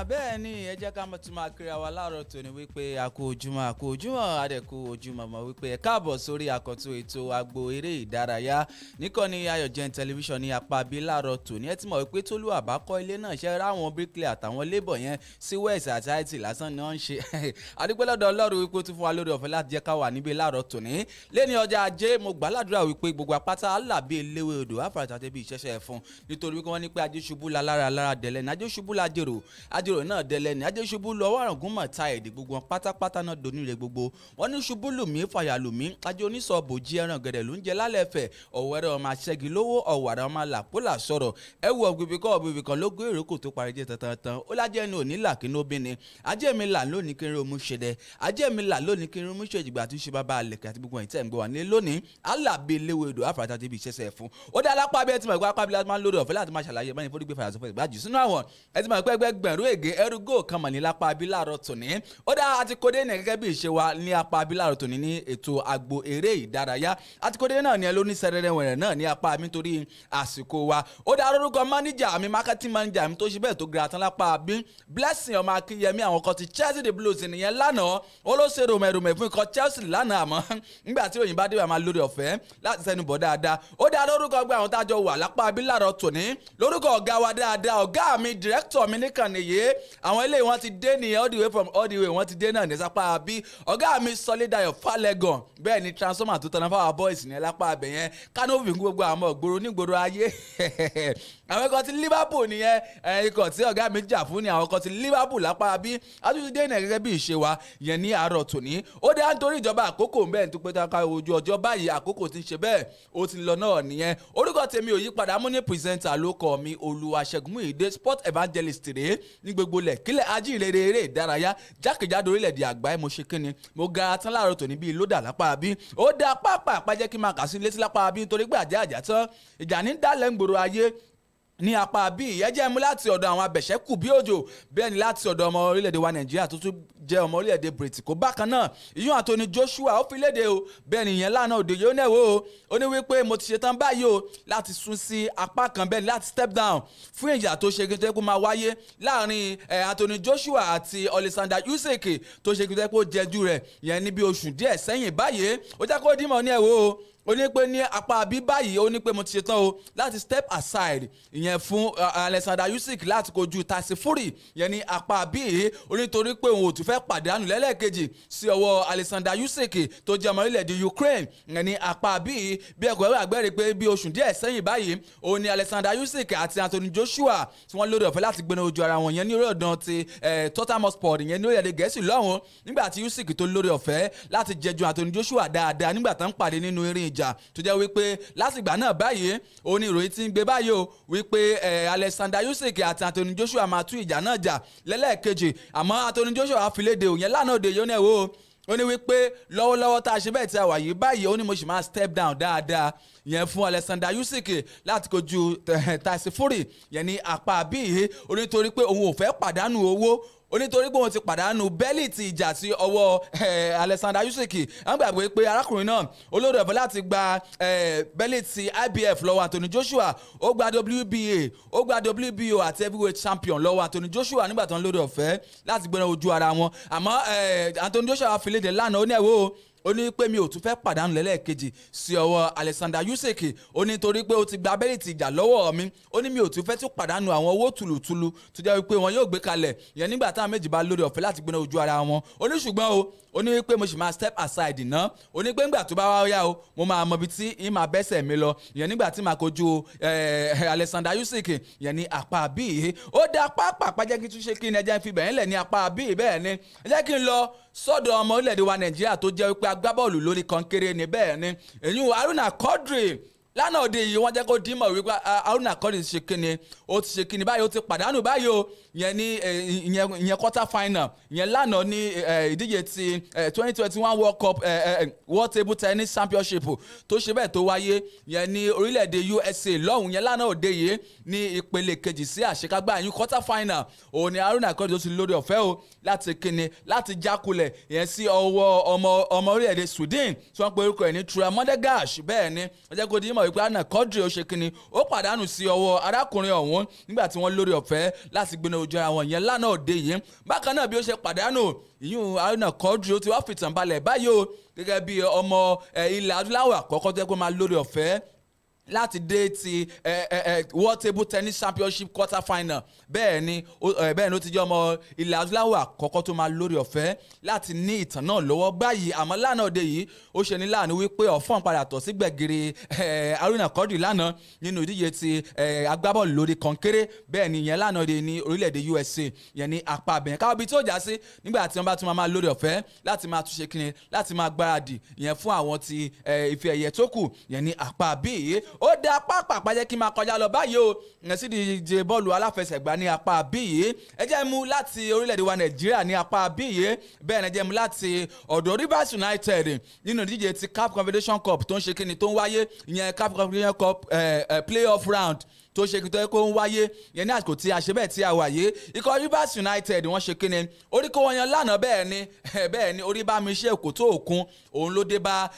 bẹ́ẹ̀ ni ẹ jẹ́ ká tún máa kíra wa láàárọ̀ tòní wípé a kú ojúmọ́ adẹ̀kú ojúmọ́ mọ́ wípé ẹ káàbọ̀ sórí àkọ́tún ètò agbo eré ìdárayá níkànnì Ayọ̀jẹun tẹlifíṣàn ní apá bí láàárọ̀ tòní ẹ ti mọ̀ wípé Tolú àbákọ́ ilé náà ṣe ráwọn bíríkìlì àtàwọn lébọ̀ yẹn sí west àti haiti lásán ni wọ́n ń ṣe adúpẹ́ lọ́dọ̀ Ọlọ́run wípé ó tún fún wa lórí ọ̀fẹ́ láti jẹ́ ká wà níbi láàárọ̀ tòní lẹ́ni ọjà ajé mo gbàládùra wípé gbogbo apáta alábí eléwé odò àfàràtàtẹ́ bí ìṣẹ́ṣẹ́ fún nítorí wípé wọ́n ní pé ajé ṣubú lára dẹ̀lẹ́ ní ajé ṣubú lájèrò ajérò náà dẹlẹ ní ajé ṣubú lọ wàràngún mọ̀ ta èdè gbogbo pátápátá náà donire gbogbo wọn ní ṣubú lùmí fàyà lùmí ajé oníṣọ bòjí ẹran gẹ̀dẹ̀ ló ń jẹ lálẹ́ fẹ̀ ọ̀wẹ́rẹ́ ọmọ aṣẹ́gi lówó ọ̀wàrà ọmọ làpólà sọ̀rọ̀ ẹ̀wù ọ̀gbìbì kan ló gbé ìrókò tó parí jẹ́ tantan ó lájẹ́ ní òní là kí ní obìnrin ajé mi là lónìí kí n rí omu ṣe dẹ ajé mi là lónìí kí n rí omu ṣe ìjìgbà tí ṣe bàbá àlẹ̀kẹ́ àti gbogbo ìtẹ́ ìgbọ̀ wà ní lónìí alábẹ́ léwu èdò àfàtà tẹ́bi ìṣẹ́sẹ̀ fún ó dá alápá bí ẹ ti mọ̀ ìgbà apá bí láti máa ń lórí ọ̀fẹ́ láti máa ṣàlàyé báyìí fọ́dúgbé fàyàsọ́ fẹ́ ìgbàjù sínú àwọn ẹ ti mọ̀ pé ẹgbẹ̀rún ègé ẹrúgò kan mọ̀ ní lápá abí láàárọ̀ tòní ó dá àtikódé ní gẹ́gẹ́ bí ìṣe wa ní apá abí láàárọ̀ tòní ní ètò agbo eré ìdárayá àtikódé náà ní ẹ ló ní sẹ́rẹ́rẹ́ wẹ̀rẹ̀ náà ní apá mi torí àsìkò wa ó dá orúkọ máníjà mi marketing manager mi tó ṣe bẹ́ẹ̀ tó gira tán lápá abí Blessing ọmọ Akínyẹmí àwọn kan ti Chelsea the Blues nìyẹn lánàá ó ló ṣe rùmẹ̀rùmẹ̀ fún ikọ̀ Chelsea lánàá àmọ́ nígbà tí òyìnbá dé wà máa lórí ọ̀fẹ́ láti sẹ́nu bọ̀ dáadáa ó dá lórúkọ gbé àwọn tájọ wà lápá abí láàárọ̀ tòní lórúkọ ọ̀gá wa dáadáa ọ̀gá mi director mi níkànnì yìí àwọn ilé wọn ti dé nìyẹn all the way from all the way wọn ti dé náà ní sápá bí ọ̀gá mi Solidayo Falegan bẹ́ẹ̀ ni transformer tó tanná fáwọn boys ní lápá abẹ yẹn kánófì ń gbogbo àwọn ògbóró nígboro ayé àwọn ikọ̀ ti Liverpool nìyẹn ikọ̀ tí ọ̀gá mi jà fún ni àwọn ikọ̀ ti Liverpool lápá bí àtúntò dé náà gẹ́gẹ́ bí ìṣe wa yẹn ní àárọ̀ tòní ó dé nítorí ìjọba àkókò bẹ́ẹ̀ tó pé ká ojú ọjọ́ báyìí àkókò ti ń ṣe bẹ́ẹ̀ ó ti lọ náà nìyẹn orúkọ tèmi ò yí padà mú ní pírẹsẹ̀ntà ló kọ mi Olúwaṣẹ́gun Múyìdé sport evangelist rèé ní gbogbo lẹ̀ kílẹ̀ ajínrere eré ìdárayá jákèjádò orílẹ̀-èdè àgbáyé mo ṣe kíni mo ga tán láàárọ̀ tòní bíi lódà lápá bí ó dá pápá àpájẹ́ kí n máa kà sí létí lápá bí nítorí pé àjẹ́ tán ìjà ní dálẹ̀ ń gbòòrò ayé ní apá bí ìyẹn jẹ́ mú láti ọ̀dọ̀ àwọn abẹ̀ṣẹ́kù bí òjò bẹ́ẹ̀ ni láti ọ̀dọ̀ ọmọ orílẹ̀-èdè wa Nàìjíríà tó tún jẹ́ ọmọ orílẹ̀-èdè Bìrìtìkó bákan náà ìyún Anthony Joshua ó fi léde o bẹ́ẹ̀ ni ìyẹn lánàá òde yóò náà wò ó ní wípé mo ti ṣetán báyìí o láti sún sí apá kan bẹ́ẹ̀ ni láti step down fún ìjà tó ṣe kí n tó máa wáyé láàrin Anthony Joshua àti Alexander Usyk tó ṣe kí n tó jẹjú rẹ̀ yẹn ní bí oṣù díẹ̀ sẹ́yìn báyìí ó jẹ́ kó dímọ̀ ní ẹ̀wò ó ní pé ní apá bí báyìí ó ní pé mo ti ṣetán o láti step aside ìyẹn fún Alexander Usyk láti kojú Tyson Fury yẹn ní apá bí ó nítorí pé òun ò tún fẹ́ pàdánù lẹ́lẹ́kejì sí ọwọ́ Alexander Usyk tó jẹ́ ọmọ orílẹ̀-èdè Ukraine yẹn ní apá bí ẹ̀kọ́ ẹ̀rọ àgbẹ̀rẹ̀ pé bí oṣù díẹ̀ sẹ́yìn báyìí ó ní Alexander Usyk àti Anthony Joshua tí wọ́n lórí ọ̀fẹ́ láti gbéná ojú ara wọn yẹn ní orí ọ̀dàn ti Tottenham Hotspur yẹn ní orílẹ̀-èdè Gẹ̀ẹ́sì lọ́hùn nígbà tí Usyk tó lórí ọ̀fẹ́ láti jẹjú Anthony Joshua dáadáa nígbà tán pàdé nínú eré ìjà tó jẹ́ wípé látìgbà náà báyìí ó ní ìròyìn tí ń gbé báyìí o wípé Alexander Usyk àti Anthony Joshua máa tú ìjà náà jà lẹ́lẹ́ẹ̀kejì àmọ́ Anthony Joshua fi léde òyìn lánàá òde yóò náà wò ó ní wípé lọ́wọ́lọ́wọ́ tá a ṣe bẹ́ẹ̀ tí a wà yìí báyìí ó ní mo sì máa step down dáadáa yẹn fún Alexander Usyk láti kojú Tyson Fury yẹn ní apá bíi ó nítorí pé òun ò fẹ́ pàdánù owó onítorí pé wọ́n ti pàdánù bẹ́ẹ̀lì ti ìjà sí ọwọ́ Alexander Usyk wọ́n gbàgbé pé arákùnrin náà olórí ọ̀fẹ́ láti gba bẹ́ẹ̀lì ti IBF lọ́wọ́ Anthony Joshua ó gba WBA ó gba WBO àti heavyweight champion lọ́wọ́ Anthony Joshua nígbà tó ń lórí ọ̀fẹ́ láti gbéra ojú ara wọn àmọ́ Anthony Joshua fi léde lánàá ó ní ẹ̀wọ́ ó ní pé mi ò tún fẹ́ pàdánù lẹ́lẹ́kejì sí ọwọ́ Alexander Usyk ó ní torí pé ó ti gba abẹ́rẹ́ ti ìjà lọ́wọ́ mi ó ní mi ò tún fẹ́ tún pàdánù àwọn owó tùlùtùlù tó jẹ́ wípé wọn yóò gbé kalẹ̀ yẹn nígbà táwọn méjì bá lórí ọ̀fẹ́ láti gbéná ojú ara wọn ó ní ṣùgbọ́n ó ní pé mo sì máa step aside ná ó ní pé ńgbà tó bá wá yá o mo máa mọ ibi tí ń máa bẹ́sẹ̀ mi lọ yẹn nígbà tí màá kojú Alexander Usyk yẹn ní apá bíi ó dá pápá jẹ́ kí n tún ṣe kí ni ẹjẹ́ ń fi bẹ̀yẹn lẹ̀ ní apá bíi bẹ́ẹ̀ ni ẹ jẹ́ kí n lọ sọ́dọ̀ ọmọ orílẹ̀-èdè wa Nàìjíríà tó jẹ́ wípé agbábọ́ọ̀lù lórí kọ́ńkéré ni bẹ́ẹ̀ ni èyí Haruna Quadri lánàá òde yìí wọ́n jẹ́ kó dímọ̀ wípé Haruna Quadri ti ṣe kíni ó ti ṣe kíni báyìí ó ti pàdánù báyìí o yẹn ní ìyẹn quarter final yẹn lánàá ní ìdíje ti 2021 World Cup World Table Tennis Championship tó ṣe bẹ́ẹ̀ tó wáyé yẹn ní orílẹ̀-èdè USA lọ́hùn yẹn lánàá òde yìí ní ìpele kejì sí àṣekágbá yẹn quarter final òun ni Haruna Quadri tó ti lórí ọ̀fẹ́ o láti kíni láti jákulẹ̀ yẹn sí ọwọ́ ọmọ orílẹ̀-èdè Sweden tí wọ́n pe orúkọ ẹ̀ ní Tura Mondegash bẹ́ẹ̀ ni ó jẹ́ kó dímọ̀ mọ̀ wípé Haruna Quadri ó ṣe kíni ó pàdánù sí ọwọ́ arákùnrin ọ̀hún nígbà tí wọ́n lórí ọ̀fẹ́ láti gbéná ojú ara wọn yẹn lánàá òde yìí bákan náà bí ó ṣe pàdánù ìyún Haruna Quadri ó ti wá fìtàn balẹ̀ báyìí o gẹ́gẹ́ bí ọmọ ilẹ̀ adúláwọ̀ àkọ́kọ́ tó yẹ kó máa lórí ọ̀fẹ́ láti dé ti World Table Tennis Championship quarter final bẹ́ẹ̀ ni ó ti jẹ́ ọmọ ilẹ̀ adúláwọ̀ àkọ́kọ́ tó máa lórí ọ̀fẹ́ láti ní ìtàn náà lọ́wọ́ báyìí àmọ́ lánàá òde yìí ó ṣe ní láàánú wípé ọ̀fọ́n padà tọ̀ sí gbẹ̀gìrì Haruna Quadri lánàá nínú ìdíje ti agbábọ́ọ̀lù lórí kọ̀ǹkéré bẹ́ẹ̀ ni ìyẹn lánàá òde ní orílẹ̀-èdè USA yẹn ní apá abẹ́yẹn káwọ́ bí tó jà sí nígbà tí wọ́n bá tún máa lórí ọ̀fẹ́ láti máa túnṣe kíni láti máa gbáradì ìyẹn fún àwọn ti ife ẹ̀yẹ tó kù yẹn ní apá bíi ó dá pápá jẹ́ kí n máa kọjá lọ báyìí o ìyẹn sì díje bọ́ọ̀lù aláfẹsẹ̀gbá ní apá bíi ẹ jẹ́ mú láti orílẹ̀-èdè wa Nàìjíríà ní apá bíi bẹ́ẹ̀ ni ẹ jẹ́ mú láti ọ̀dọ̀ Rivers United nínú ìdíje ti CAF Confederation Cup tó ń ṣe kíni tó ń wáyé ìyẹn CAF Confederation Cup playoff round tó ṣe kí tó yẹ kó ń wáyé yẹn ní àsìkò tí a ṣe bẹ́ẹ̀ tí a wà yé ikọ̀ Rivers United wọ́n ṣe kíni orí kó wọn yan lánàá bẹ́ẹ̀ ni orí bá mi ṣe èkó tó òkun òun ló dé bá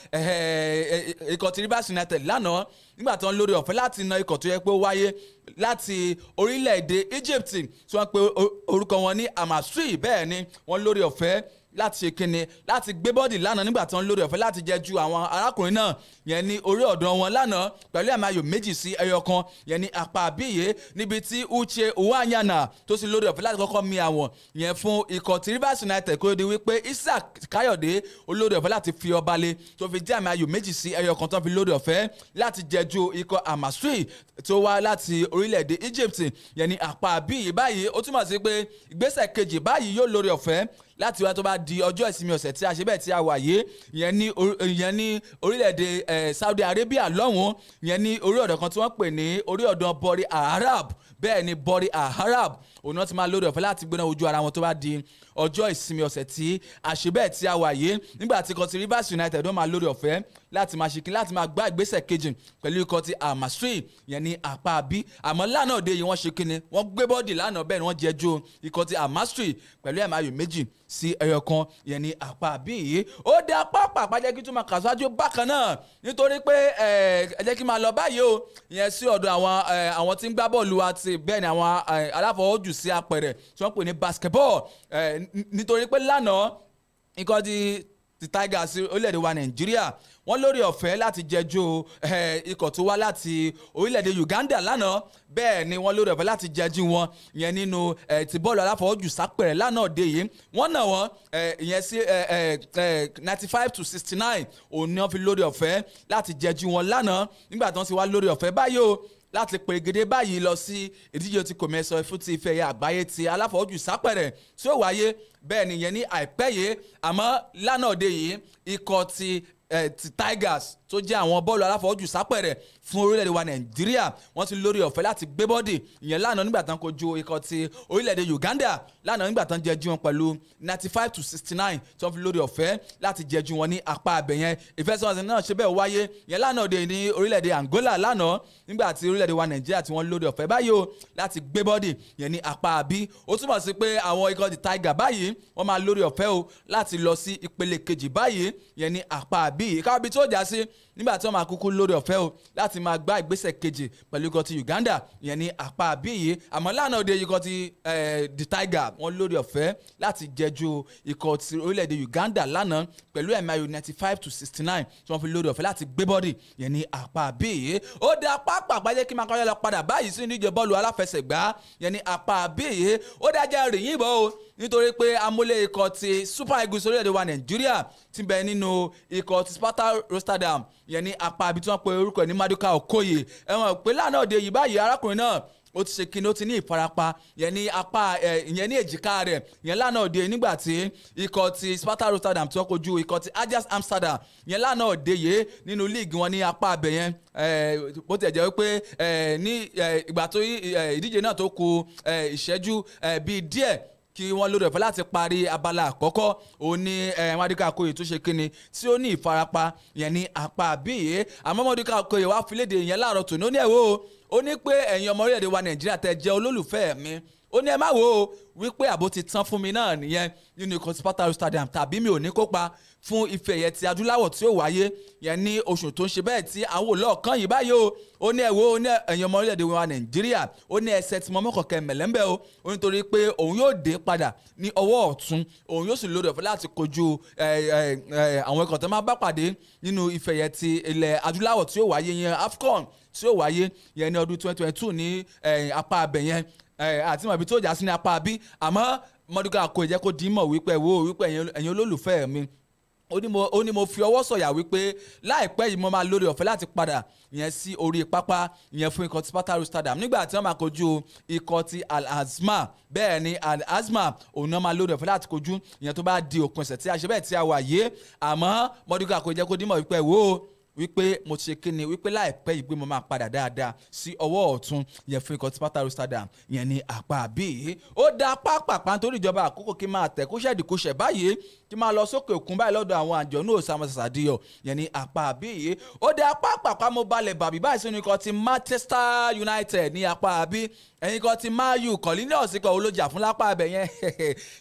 ikọ̀ ti Rivers United lánàá nígbà tí wọ́n lórí ọ̀fẹ́ láti na ikọ̀ tó yẹ pé ó wáyé láti orílẹ̀-èdè Egypt tí wọ́n pe orúkọ wọn ní Amasri bẹ́ẹ̀ ni wọ́n lórí ọ̀fẹ́ láti ṣe kíni láti gbé bọ́ọ̀dì lánàá nígbà tí wọ́n lórí ọ̀fẹ́ láti jẹ́ ju àwọn arákùnrin náà yẹn ní orí ọ̀dọ̀ wọn lánàá pẹ̀lú àmì ayò 2-1 yẹn ní apá àbíyé níbi tí Uche Nwanyana tó sì lórí ọ̀fẹ́ láti kọ́kọ́ mi àwọn yẹn fún ikọ̀ tí Rivers United kó di wípé Isaac Káyọ̀dé olórí ọ̀fẹ́ láti fi ọba lé tó fi jẹ́ àmì ayò 2-1 tó fi lórí ọ̀fẹ́ láti jẹ́ ju ikọ̀ Amasri tó wá láti orílẹ̀-èdè Egypt yẹn ní apá àbíyé báyìí ó túmọ̀ sí pé ìgbésẹ̀ kejì báyìí yóò lórí ọ̀fẹ́ láti wá tó bá di ọjọ́ ìsinmi ọ̀sẹ̀ tí a ṣe bẹ́ẹ̀ tí a wà yé ìyẹn ní orílẹ̀-èdè Saudi Arabia lọ́hùn-ún ìyẹn ní orí ọ̀dọ̀ kan tí wọ́n pè ní orí ọ̀dọ̀ Bori Arab bẹ́ẹ̀ ni Bori Arab òun náà ti máa lórí ọ̀fẹ́ láti gbéná ojú ara wọn tó bá di ọjọ́ ìsinmi ọ̀sẹ̀ tí a ṣe bẹ́ẹ̀ tí a wà yé nígbà tí ikọ̀ ti Rivers United wọ́n máa lórí ọ̀fẹ́ láti máa ṣìkín láti máa gbá ìgbésẹ̀ kejì pẹ̀lú ikọ̀ ti Amasri yẹn ní apá bí àmọ́ lánàá òde yìí wọ́n ṣe kíni wọ́n gbé bọ́ọ̀dì lánàá bẹ́ẹ̀ ni wọ́n jẹ́jú ikọ̀ ti Amasri pẹ̀lú ẹ̀mí ayò 2-1 yẹn ní apá bí yìí ó dá pápá pàjẹ́ kí tó máa kà síwájú bákan náà nítorí pé ẹ jẹ́ kí máa lọ báyìí o ìyẹn sí ọ̀dọ̀ àwọn tí ń gbá bọ́ọ̀lù àti bẹ́ẹ̀ ni àwọn aláfọwọ́jù sí apẹ̀rẹ̀ tí wọ́n pè ní basketball nítorí pé lánàá ikọ̀ ti Tigers orílẹ̀-èdè wa Nàìjíríà wọ́n lórí ọ̀fẹ́ láti jẹjú ikọ̀ tó wá láti orílẹ̀-èdè Uganda lánàá bẹ́ẹ̀ ni wọ́n lórí ọ̀fẹ́ láti jẹjú wọn ìyẹn nínú ti bọ́ọ̀lù aláfọwọ́jù sápẹ̀rẹ̀ lánàá dé yìí wọ́n nà wọ́n ìyẹn sí 95-69 òun ni wọ́n fi lórí ọ̀fẹ́ láti jẹjú wọn lánàá nígbà tí wọ́n ti wá lórí ọ̀fẹ́ báyìí o láti pèrègede báyìí lọ sí ìdíje tí kò mẹ́sàn fún ti ìfẹ́ àgbáyé ti aláfọwọ́jù sápẹ̀rẹ̀ tí ó wáyé bẹ́ẹ̀ nìyẹn ní àìpẹ́ yìí àmọ́ lánàá òde yìí ikọ̀ ti Tigers tó jẹ́ àwọn bọ́ọ̀lù aláfọwọ́jù sápẹ̀rẹ̀ fún orílẹ̀-èdè wa Nàìjíríà wọ́n ti lórí ọ̀fẹ́ láti gbé bọ́ọ̀dì ìyẹn lánàá nígbà tán kojú ikọ̀ ti orílẹ̀-èdè Uganda lánàá nígbà tán jẹjú wọn pẹ̀lú 95-69 tí wọ́n fi lórí ọ̀fẹ́ láti jẹjú wọn ní apá abẹ̀yẹn ìfẹsẹ̀wọnsẹ̀ náà ṣe bẹ́ẹ̀ wáyé ìyẹn lánàá òde ní orílẹ̀-èdè Angola lánàá nígbà tí orílẹ̀-èdè wa Nàìjíríà tí wọ́n lórí ọ̀fẹ́ báyìí o láti gbé bọ́ọ̀dì yẹn ní apá àbí ó túmọ̀ sí pé àwọn ikọ̀ ti Tiger báyìí wọ́n máa lórí ọ̀fẹ́ o láti lọ sí ìpele kejì báyìí yẹn ní apá àbí káwábí tó jà sí nígbà tí wọ́n máa kúkú lórí ọ̀fẹ́ o láti máa gbá ìgbésẹ̀ kejì pẹ̀lú ikọ̀ ti Uganda yẹn ní apá àbí yìí àmọ́ lánàá òde ikọ̀ ti the Tiger wọ́n lórí ọ̀fẹ́ láti jẹjú ikọ̀ ti orílẹ̀-èdè Uganda lánàá pẹ̀lú ẹ̀mí ayò 95-69 tí wọ́n fi lórí ọ̀fẹ́ láti gbé bọ́ọ̀dì yẹn ní apá àbí yìí ó dá pápá pàjẹ́ kí máa kọ́yọ́ lọ padà báyìí sí ìdíje bọ́ọ̀lù aláfẹsẹ̀gbá yẹn ní apá àbí yìí ó dájẹ́ rìn yìnbọn o nítorí pé amúlé ikọ̀ ti Super Eagles orílẹ̀-èdè wa Nàìjíríà ti bẹ nínú ikọ̀ ti Sparta Rotterdam yẹn ní apá àbí tí wọ́n pe orúkọ ní Maduka Okoye ẹ̀wọ̀n pé lánàá òde yìí báyìí arákùnrin náà ó ti ṣe kíni ó ti ní ìfarapa yẹn ní apá ìyẹn ní èjìká rẹ̀ yẹn lánàá òde nígbà tí ikọ̀ ti Sparta Rotterdam tí wọ́n kojú ikọ̀ ti Ajax Amsterdam yẹn lánàá òde yìí nínú líìgì wọn ní apá abẹ yẹn bó ti jẹ́ wípé ní ìgbà tó ìdíje náà tó kù ìṣẹ́jú bíi díẹ̀ kí wọ́n lórí ọ̀fẹ́ láti parí abala àkọ́kọ́ òun ní Maduka Okoye tó ṣe kíni tí ó ní ìfarapa yẹn ní apá àbíyé àmọ́ Maduka Okoye wá filéde yẹn láàárọ̀ tòní ó ní ẹ̀wọ́ ó ní pé ẹ̀yin ọmọ orílẹ̀-èdè wa Nàìjíríà tẹ́ jẹ́ olólùfẹ́ mi ó ní ẹ má wo wípé àbó ti tán fún mi náà nìyẹn nínú ikọ̀ Sparta Stadium tàbí mi ò ní kópa fún ife ẹ̀yẹ ti adúláwọ̀ tí ó wáyé yẹn ní oṣù tó ń ṣe bẹ́ẹ̀ tí àwọn olóòkàn yìí báyìí ó ní ẹ̀wọ́ ó ní ẹ̀yìn ọmọ orílẹ̀-èdè wa Nàìjíríà ó ní ẹsẹ̀ tí mo mọ́kànkẹ́ mẹ̀lẹ́mbẹ́ ó nítorí pé òun yóò dé padà ní ọwọ́ ọ̀tún òun yóò sì lórí ọ̀fẹ́ láti kojú àwọn ikọ̀ tó máa bá pàdé nínú ife ẹ̀yẹ ti ilẹ̀ adúláwọ̀ tí ó wáyé yẹn AFCON tí ó wáyé yẹn ní ọdún 2022 ní apá abẹ yẹn àti mọ̀bí tó jà sí ní apá bí àmọ́ Mọ́dúkà kò jẹ́ kó dì í mọ̀ wípé ẹ̀yin olólùfẹ́ mi ó ní mo fi ọwọ́ sọ̀yà wípé láìpẹ́ yìí mo máa lórí ọ̀fẹ́ láti padà ìyẹn sí orí pápá ìyẹn fún ikọ̀ ti Sparta Stadium nígbà tí wọ́n máa kojú ikọ̀ ti Al-Azma bẹ́ẹ̀ ni Al-Azma òun náà máa lórí ọ̀fẹ́ láti kojú ìyẹn tó bá di òpin ọ̀sẹ̀ tí a ṣe bẹ́ẹ̀ tí a wà yé àmọ́ Mọ́dúkà kò jẹ́ kó dì í mọ̀ wípé mo ti ṣe kíni wípé láìpẹ́ yìí pé mo máa padà dáadáa sí ọwọ́ ọ̀tún yẹn fún ikọ̀ tí Sparta Stadium yẹn ní àpá bíi ó dá pápápá nítorí ìjọba àkókò kí máa tẹ̀ kó ṣẹ̀díkúṣẹ̀ báyìí kí máa lọ sókè òkun báyìí lọ́dọ̀ àwọn àjọ̀nú òsàmọ̀sàdíyọ̀ yẹn ní àpá bíi ó dá pápápá mo balẹ̀ bàbí báyìí sínú ikọ̀ ti Manchester United ní àpá bíi ẹ̀yin kan ti Man U Cornelius ikọ̀ olójà fún lápá abẹ yẹn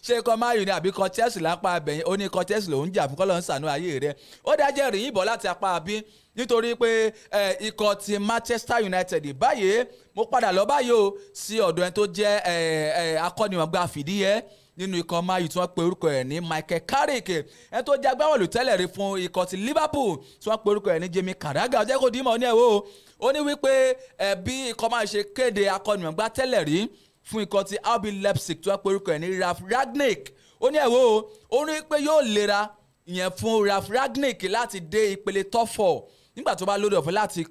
ṣé ikọ̀ Man U ni àbí ikọ̀ Chelsea lápá abẹ yẹn ó ní ikọ̀ Chelsea lòún jà fún kọ́lọ́ ń sànú ayé rẹ̀ ó dájẹ́ rìn yìnbọn láti apá bí nítorí pé ikọ̀ ti Manchester United báyìí mo padà lọ báyìí o sí ọ̀dọ̀ ẹni tó jẹ́ akọ́nimọ̀gbá fìdíhẹ́ nínú ikọ̀ Man U tí wọ́n pe orúkọ ẹ̀ ní Michael Carrick ẹni tó jẹ́ agbábọ́ọ̀lù tẹ́lẹ̀ rí fún ikọ̀ ti Liverpool tí wọ́n pe orúkọ ẹ̀ ní Jamie Carragher ọjọ́ kò dímọ̀ ní ẹ̀wọ́ ó ní wípé bí ikọ̀ Man U ṣe kéde akọ́nimọ̀gbá tẹ́lẹ̀ rí fún ikọ̀ ti RB Leipzig tí wọ́n pe orúkọ ẹ̀ ní Ralf Rangnick ó ní ẹ̀wọ́ ó ní pé yóò lera ìyẹn fún Ralf Rangnick láti dé ìpele top 4 nígbà tó bá lórí ọ̀fẹ́ láti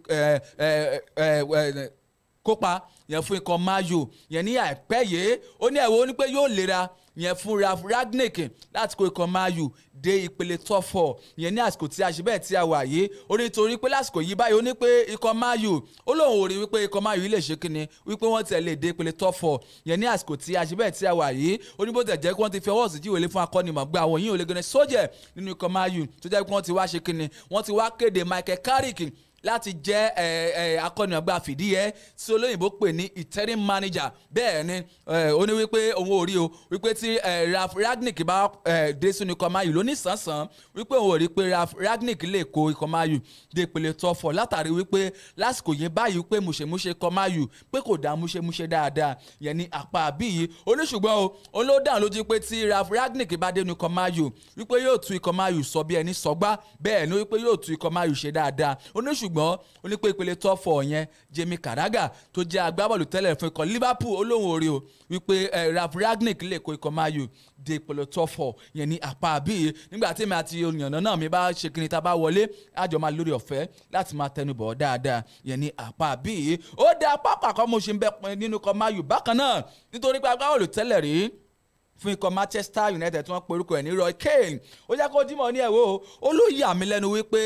kópa yẹn fún ikọ̀ Man U yẹn ní àìpẹ́ yìí ó ní ẹ̀wọ́ ó ní pé yóò lera yẹn fún Ralf Rangnick láti kó ikọ̀ Man U dé ìpele top 4 yẹn ní àsìkò tí a ṣe bẹ́ẹ̀ tí a wà yìí ó ní torí pé lásìkò yìí báyìí ó ní pé ikọ̀ Man U ó lóun ò rí wípé ikọ̀ Man U yìí lè ṣe kíni wípé wọ́n tẹ̀ lè dé ìpele top 4 yẹn ní àsìkò tí a ṣe bẹ́ẹ̀ tí a wà yìí ó ní bó tẹ̀ jẹ́ pé wọ́n ti fi ọwọ́ sí jíwèé lé fún akọ́nimọ̀gbá àwọn yìí ò lè gẹ́nẹ́ sójẹ̀ nínú ikọ̀ Man U tó jẹ́ pé wọ́n ti wá ṣe kíni wọ́n ti wá kéde Michael Carrick láti jẹ́ akọ́nimọ̀gbá fìdíhẹ́ tí olóyìnbó pè ní interim manager bẹ́ẹ̀ ni ó ní wípé òun ò rí o wípé tí Ralf Rangnick bá dé sínú ikọ̀ Man U lónìí sàn-sàn wípé òun ò rí pé Ralf Rangnick lè kó ikọ̀ Man U dé ìpele top 4 látàrí wípé lásìkò yẹn báyìí pé múṣemúṣe ikọ̀ Man U pé kò dá múṣemúṣe dáadáa yẹn ní àpá bíi oníṣùgbọ́n o olódàn lójú pé tí Ralf Rangnick bá dé nínú ikọ̀ Man U wípé yóò tú ikọ̀ Man U sọ bí ẹni sọgbá bẹ́ẹ̀ ni wípé yóò tú ikọ̀ Man U ṣe dáadáa oníṣùgbọ́n ó ní pé ìpele top 4 yẹn Jamie Carragher tó jẹ́ agbábọ́ọ̀lù tẹ́lẹ̀ fún ikọ̀ Liverpool olóhùn orí o wípé Ralf Rangnick lè kó ikọ̀ Man U dé ìpele top 4 yẹn ní àpá bíi nígbà tí mi àti olùyànnà náà mi bá ṣe kíni tá a bá wọlé àjọ máa lórí ọ̀fẹ́ láti máa tẹnubọ̀ dáadáa yẹn ní àpá bíi ó dá pápá kan mo ṣe ń bẹ nínú ikọ̀ Man U bákan náà nítorí pé agbábọ́ọ̀lù tẹ́lẹ̀ rí fún ikọ̀ Manchester United tí wọ́n pe orúkọ ẹ̀ ní Roy Keane ó jẹ́ kó dímọ̀ ní ẹ̀wọ́ ó ló yà mí lẹ́nu wípé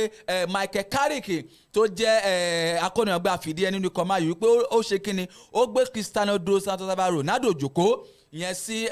Michael Carrick tó jẹ́ akọ́nìyàngbá fìdíhẹ́ nínú ikọ̀ Man U wípé ó ṣe kíni ó gbé Cristiano dos Santos Ronaldo jókòó ìyẹn sí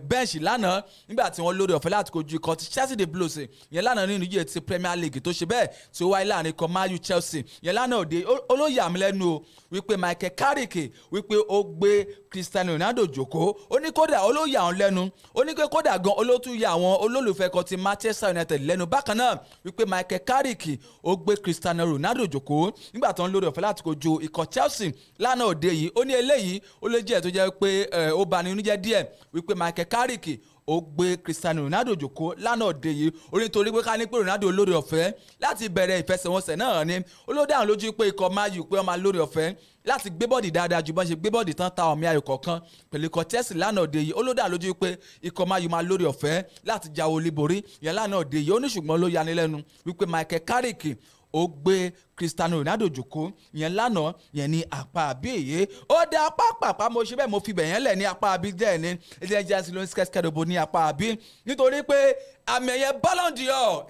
bẹ́ǹṣì lánàá nígbà tí wọ́n lórí ọ̀fẹ́ láti kojú ikọ̀ ti Chelsea the Blues ìyẹn lánàá nínú ìdíje ti Premier League tó ṣe bẹ́ẹ̀ tí ó wáyé láàrin ikọ̀ Man U Chelsea ìyẹn lánàá òde olóyè àmìlẹ́nu o wípé Michael Carrick wípé ó gbé Cristiano Ronaldo jókòó ó ní kódà olóyè àwọn lẹ́nu ó ní pé kódà gan olótú ya àwọn olólùfẹ́ kan ti Manchester United lẹ́nu bákan náà wípé Michael Carrick ó gbé Cristiano Ronaldo jókòó nígbà tó ń lórí ọ̀fẹ́ láti kojú ikọ̀ Chelsea lánàá òde yìí ó ní eléyìí ó lè jẹ́ tó jẹ́ pé ó bá ní oníjẹ́ díẹ̀ wípé Michael Carrick ó gbé Cristiano Ronaldo jókòó lánàá òde yìí ó ní torí pé ká ní pé Ronaldo lórí ọ̀fẹ́ láti bẹ̀rẹ̀ ìfẹsẹ̀wọnsẹ̀ náà ni ó ló dáhùn lójú pé ikọ̀ Man U pé wọ́n máa lórí ọ̀fẹ́ láti gbé bọ́ọ̀dì dáadáa ju bọ́n ṣe gbé bọ́ọ̀dì tán ta ọ̀mí ayò kọ̀ọ̀kan pẹ̀lú ikọ̀ Chelsea lánàá òde yìí ó ló dáhùn lójú pé ikọ̀ Man U máa lórí ọ̀fẹ́ láti jáwé olúborí yẹn lánàá òde yìí ó ní ṣùgbọ́n ló yanilẹ́nu wípé Michael Carrick ó gbé Cristiano Ronaldo jókòó yẹn lánàá yẹn ní apá àbí èyí ó dá pápápá mo ṣe bẹ́ẹ̀ mo fi bẹ̀yẹn lẹ̀ ní apá àbí dẹ̀ ní ilé ẹja sí ló ń skẹ́skẹ́dọ̀bọ ní apá àbí nítorí pé àmì ẹ̀yẹ Ballon d'Or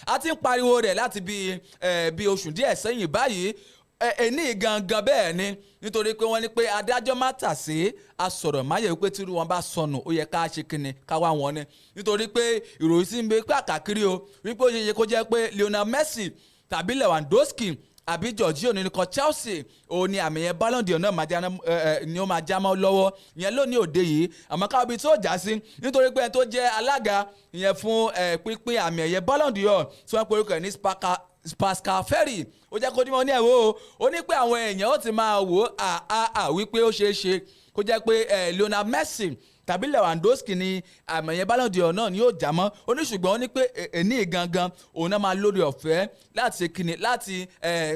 a ti ń pariwo rẹ̀ láti bí oṣù díẹ̀ sẹ́yìn báyìí ẹni gangan bẹ́ẹ̀ ni nítorí pé wọ́n ní pé adájọ́ má tà sí asọ̀rọ̀ máyẹ̀ wípé tí wọ́n bá sọnù ó yẹ ká ṣe kíni ká wá wọn ni nítorí pé ìròyìn sí ń gbé káàkiri o wípé ó ṣe kó jẹ́ pé Lionel Messi tàbí Lewandowski àbí Jorginho nínú ikọ̀ Chelsea òun ni àmì yẹn Ballon d'Or náà ni ó máa já mọ́ lọ́wọ́ ìyẹn lónìí òde yìí àmọ́ káwọn ibi tó já sí nítorí pé ẹni tó jẹ́ alága ìyẹn fún pínpín àmì ẹ̀yẹ Ballon d'Or tí wọ́n pe orúkọ ẹ̀ ní Pascal Ferry ó jẹ́ kó dímọ̀ ní ẹ̀wọ́ ó ní pé àwọn èèyàn ó ti máa wò wípé ó ṣeé ṣe kó jẹ́ pé Lionel Messi tàbí Lewandowski ni àmì ẹ̀yẹ Ballon d'Or náà ni yóò já mọ́ ó ní ṣùgbọ́n ó ní pé ní gangan òun náà máa lórí ọ̀fẹ́ láti ṣe kíni láti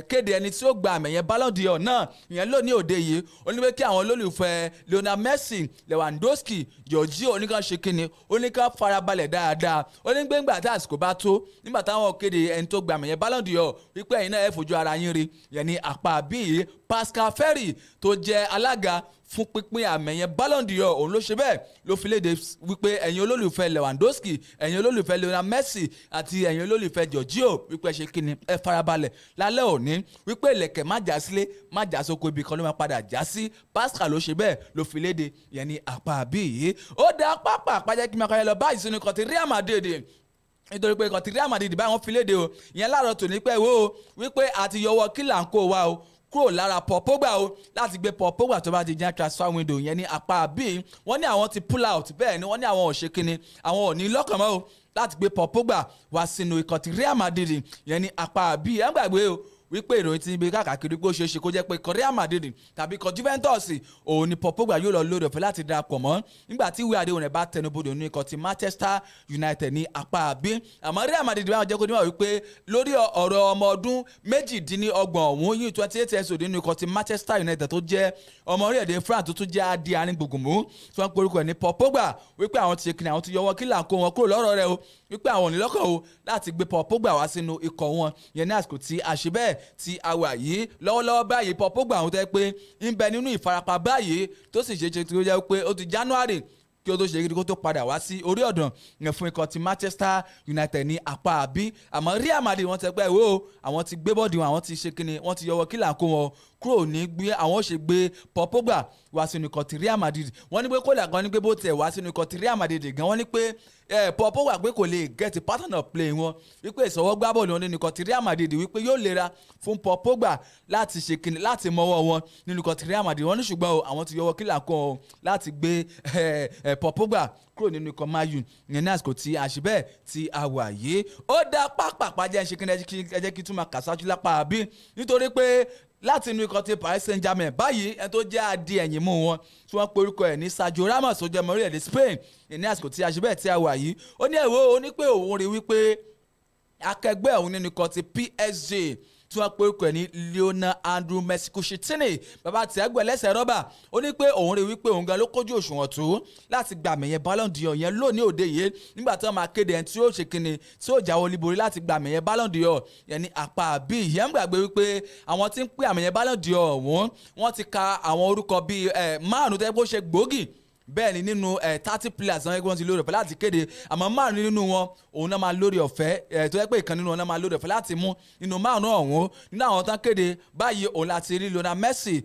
kéde ẹni tí ó gba àmì ẹ̀yẹ Ballon d'Or náà ìyẹn lónìí òde yìí ó ní pé kí àwọn olólùfẹ́ Lionel Messi Lewandowski Jorginho oníkan ṣe kíni oníkan farabalẹ̀ dáadáa ó ní gbẹ́ngbà tí àsìkò bá tó nígbà táwọn kéde ẹni tó gba àmì ẹ̀yẹ Ballon d'Or wípé ẹ̀yin náà ẹ fojú ara yín rí ìyẹn ní àpá bíi Pascal Ferry tó jẹ́ alága fún pínpín àmì ẹ̀yẹ Ballon d'Or òun ló ṣe bẹ́ẹ̀ ló fi léde wípé ẹ̀yin olólùfẹ́ Lewandowski ẹ̀yin olólùfẹ́ Lionel Messi àti ẹ̀yin olólùfẹ́ Jorginho wípé ẹ ṣe kíni ẹ farabalẹ̀ lálẹ́ òní wípé ìlẹ̀kẹ̀ má já sílé má já sóko ibi kan ló máa padà já sí Pascal ló ṣe bẹ́ẹ̀ ló fi léde yẹn ní àpá àbí yìí ó dá pápá àpájẹ́ kí n máa kọ́ yẹn lọ báyìí sínú ikọ̀ ti Real Madrid nítorí pé ikọ̀ ti Real Madrid báyìí wọ́n fi léde o ìyẹn láàárọ̀ tòní pẹ́ wo wípé àti yọwọ́ kílà ń kó wa o kúrò lára Paul Pogba o láti gbé Paul Pogba tó bá ti jẹ́ transfer window yẹn ní apá bíi wọ́n ní àwọn ti pull out bẹ́ẹ̀ ni wọ́n ní àwọn ò ṣe kíni àwọn ò ní lọ́kàn mọ́ o láti gbé Paul Pogba wá sínú ikọ̀ ti Real Madrid yẹn ní apá bíi ẹ̀ ń gbàgbé o wípé ìròyìn ti ń gbé káàkiri pé ó ṣeé ṣe kó jẹ́ pé ikọ̀ Real Madrid tàbí ikọ̀ Juventus òun ni Paul Pogba yóò lọ lórí ọ̀fẹ́ láti darapọ̀ mọ́ nígbà tí ìwé àdéhùn rẹ̀ bá tẹnubodò ní ikọ̀ ti Manchester United ní apá bí àmọ́ Real Madrid bá wọn jẹ́ kó níwọ̀n wípé lórí ọ̀rọ̀ ọmọ ọdún méjìdínlọ́gbọ̀n òun yìí 28 years old nínú ikọ̀ ti Manchester United tó jẹ́ ọmọ orílẹ̀-èdè France tó tún jẹ́ adé arin gbùngbùn tí wọ́n ń porúkọ ẹ̀ ní Paul Pogba wípé àwọn ti ṣe kíni àwọn ti yọwọ́ kí là ń kó wọn kúrò lọ́rọ̀ rẹ̀ o wípé àwọn ò ní lọ́kàn o láti gbé Paul Pogba wá sínú ikọ̀ wọn yẹn ní àsìkò tí àṣebẹ́ẹ̀ tí a wà yìí lọ́wọ́lọ́wọ́ báyìí Paul Pogba àwọn tẹ́ pé ń bẹ nínú ìfarapa báyìí tó sì ṣe tó jẹ́ pé ó ti January kí ó tó ṣe gidi kó tó padà wá sí orí ọ̀dàn yẹn fún ikọ̀ ti Manchester United ní apá àbí àmọ́ Real Madrid wọ́n tẹ́ pé wo àwọn ti gbé bọ́ọ̀dì wọn àwọn ti ṣe kíni wọ́n ti yọwọ́ kílà kó wọn kúrò ní gbé àwọn ó ṣe gbé Paul Pogba wá sínú ikọ̀ ti Real Madrid wọ́n ní pé kó làgán ní pé bó tiẹ̀ wá sínú ikọ̀ ti Real Madrid gan wọ́n ní pé Paul Pogba pé kò lè get pattern of play wọn wípé ìsọwọ́ gbá bọ́ọ̀lù wọn nínú ikọ̀ ti Real Madrid wípé yóò lera fún Paul Pogba láti ṣe kíni láti mọ́wọ́ wọn nínú ikọ̀ ti Real Madrid wọ́n ní ṣùgbọ́n àwọn ti yọwọ́ kílà kó wọn láti gbé Paul Pogba kúrò nínú ikọ̀ Man U ìyẹn ní àsìkò tí àṣìbẹ́ tí a wà yìí ó dá pápá jẹ́ ṣe kíni ẹ jẹ́ kí túmọ̀ kàṣájú lápá àbí nítorí pé láti inú ikọ̀ ti Paris Saint-Germain báyìí ẹni tó jẹ́ adé ẹ̀yìn mú wọn tí wọ́n pe orúkọ ẹ̀ ní Sergio Ramos tó jẹ́ ọmọ orílẹ̀-èdè Spain ní àsìkò tí àṣìbẹ́ tí a wà yìí ó ní ẹ̀wọ́ ó ní pé òun rí wípé akẹgbẹ́ òun nínú ikọ̀ ti PSG tí wọ́n pe orúkọ ẹ̀ ní Lionel Andrew Messi Kushitini bàbá tí ẹgbẹ́ lẹ́sẹ̀ rọ́bà ó ní pé òun rí wípé òun gan ló kójú òṣùwọ̀n tó láti gba àmì ẹ̀yẹ Ballon d'Or yẹn lónìí òde yìí nígbà tí wọ́n máa kéde ẹni tí ó ṣe kíni tí ó jáwé olúborí láti gba àmì ẹ̀yẹ Ballon d'Or yẹn ní apá bí ìyẹn ń gbàgbé wípé àwọn tí ń pín àmì ẹ̀yẹ Ballon d'Or wọ́n ti ka àwọn orúkọ bíi márùn-ún tẹ́ bó ṣe gbòógì bẹ́ẹ̀ ni nínú 30 players àwọn ẹgbẹ́ wọn ti lórí ọ̀fẹ́ láti kéde àmọ́ márùn nínú wọn òun náà máa lórí ọ̀fẹ́ tó yẹ pé ìkan nínú wọn náà máa lórí ọ̀fẹ́ láti mú nínú márùn ọ̀hún nínú àwọn tán kéde báyìí òun láti rí Lionel Messi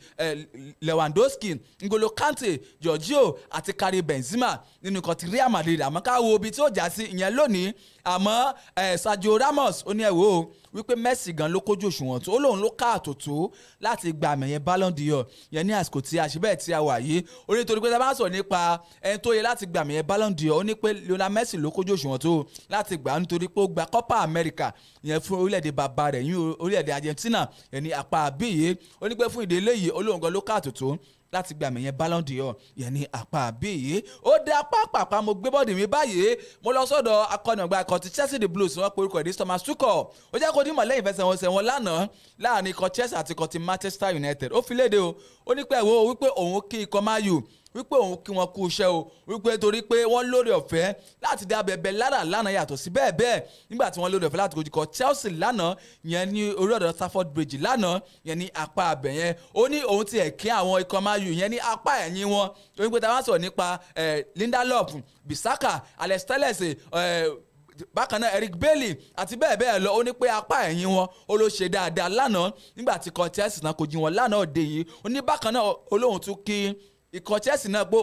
Lewandowski N'Golo Kante Jorginho àti Karim Benzema nínú ikọ̀ ti Real Madrid àmọ́ ká wo ibi tí ó já sí ìyẹn lónìí àmọ́ Sergio Ramos ó ní ẹ̀wò wípé Messi gan ló kójú òṣùwọ̀n tó ó lóun ló káàtó tó láti gba àmì ẹ̀yẹ Ballon d'Or yẹn ní àsìkò tí a ṣe bẹ́ẹ̀ tí a wà yìí ó ní torí pé tá a bá sọ nípa ẹni tó yẹ láti gba àmì ẹ̀yẹ Ballon d'Or ó ní pé Lionel Messi ló kójú òṣùwọ̀n tó láti gbà nítorí pé ó gba Copa America yẹn fún orílẹ̀-èdè bàbá rẹ̀ yín orílẹ̀-èdè Argentina yẹn ní apá àbíyé ó ní pé fún ìdí eléyìí ó lóun gan ló káàtó tó láti gba àmì yẹn Ballon d'Or yẹn ní apá àbíyé ó dé apá mo gbé bọ́ọ̀dì mi báyìí mo lọ sọ́dọ̀ akọ́nàgbà ikọ̀ ti Chelsea the Blues wọ́n pe orúkọ ìdí Thomas Tuchel ó jẹ́ kó dín mọ̀ lẹ́yìn ìfẹsẹ̀wọnsẹ̀ wọn lánàá láàrin ikọ̀ Chelsea àti ikọ̀ ti Manchester United ó fi léde o ó ní pé ẹ̀wọ̀ wípé òun kí ikọ̀ Man U wípé òun kí wọn kú iṣẹ́ o wípé torí pé wọ́n lórí ọ̀fẹ́ láti dá bẹ̀bẹ̀ lára lánàá yàtọ̀ sí bẹ́ẹ̀ bẹ́ẹ̀ nígbà tí wọ́n lórí ọ̀fẹ́ láti kojú kọ Chelsea lánàá yẹn ní orí ọ̀dọ̀ Stamford Bridge lánàá yẹn ní apá abẹ̀ yẹn ó ní òun ti ẹ̀ kí àwọn ikọ̀ Man U yẹn ní apá ẹ̀yìn wọn torí pé táwọn sọ̀rọ̀ nípa Lindelof Bissaka Alex Telles bákan náà Eric Bailly àti bẹ́ẹ̀ bẹ́ẹ̀ lọ ó ní pé apá ẹ̀yìn wọn ó ló ṣe dáadáa lánàá nígbà tí kọ Chelsea náà kojú wọn lánàá òde yìí ó ní bákan náà olóhùn tún kí ikọ̀ Chelsea náà pé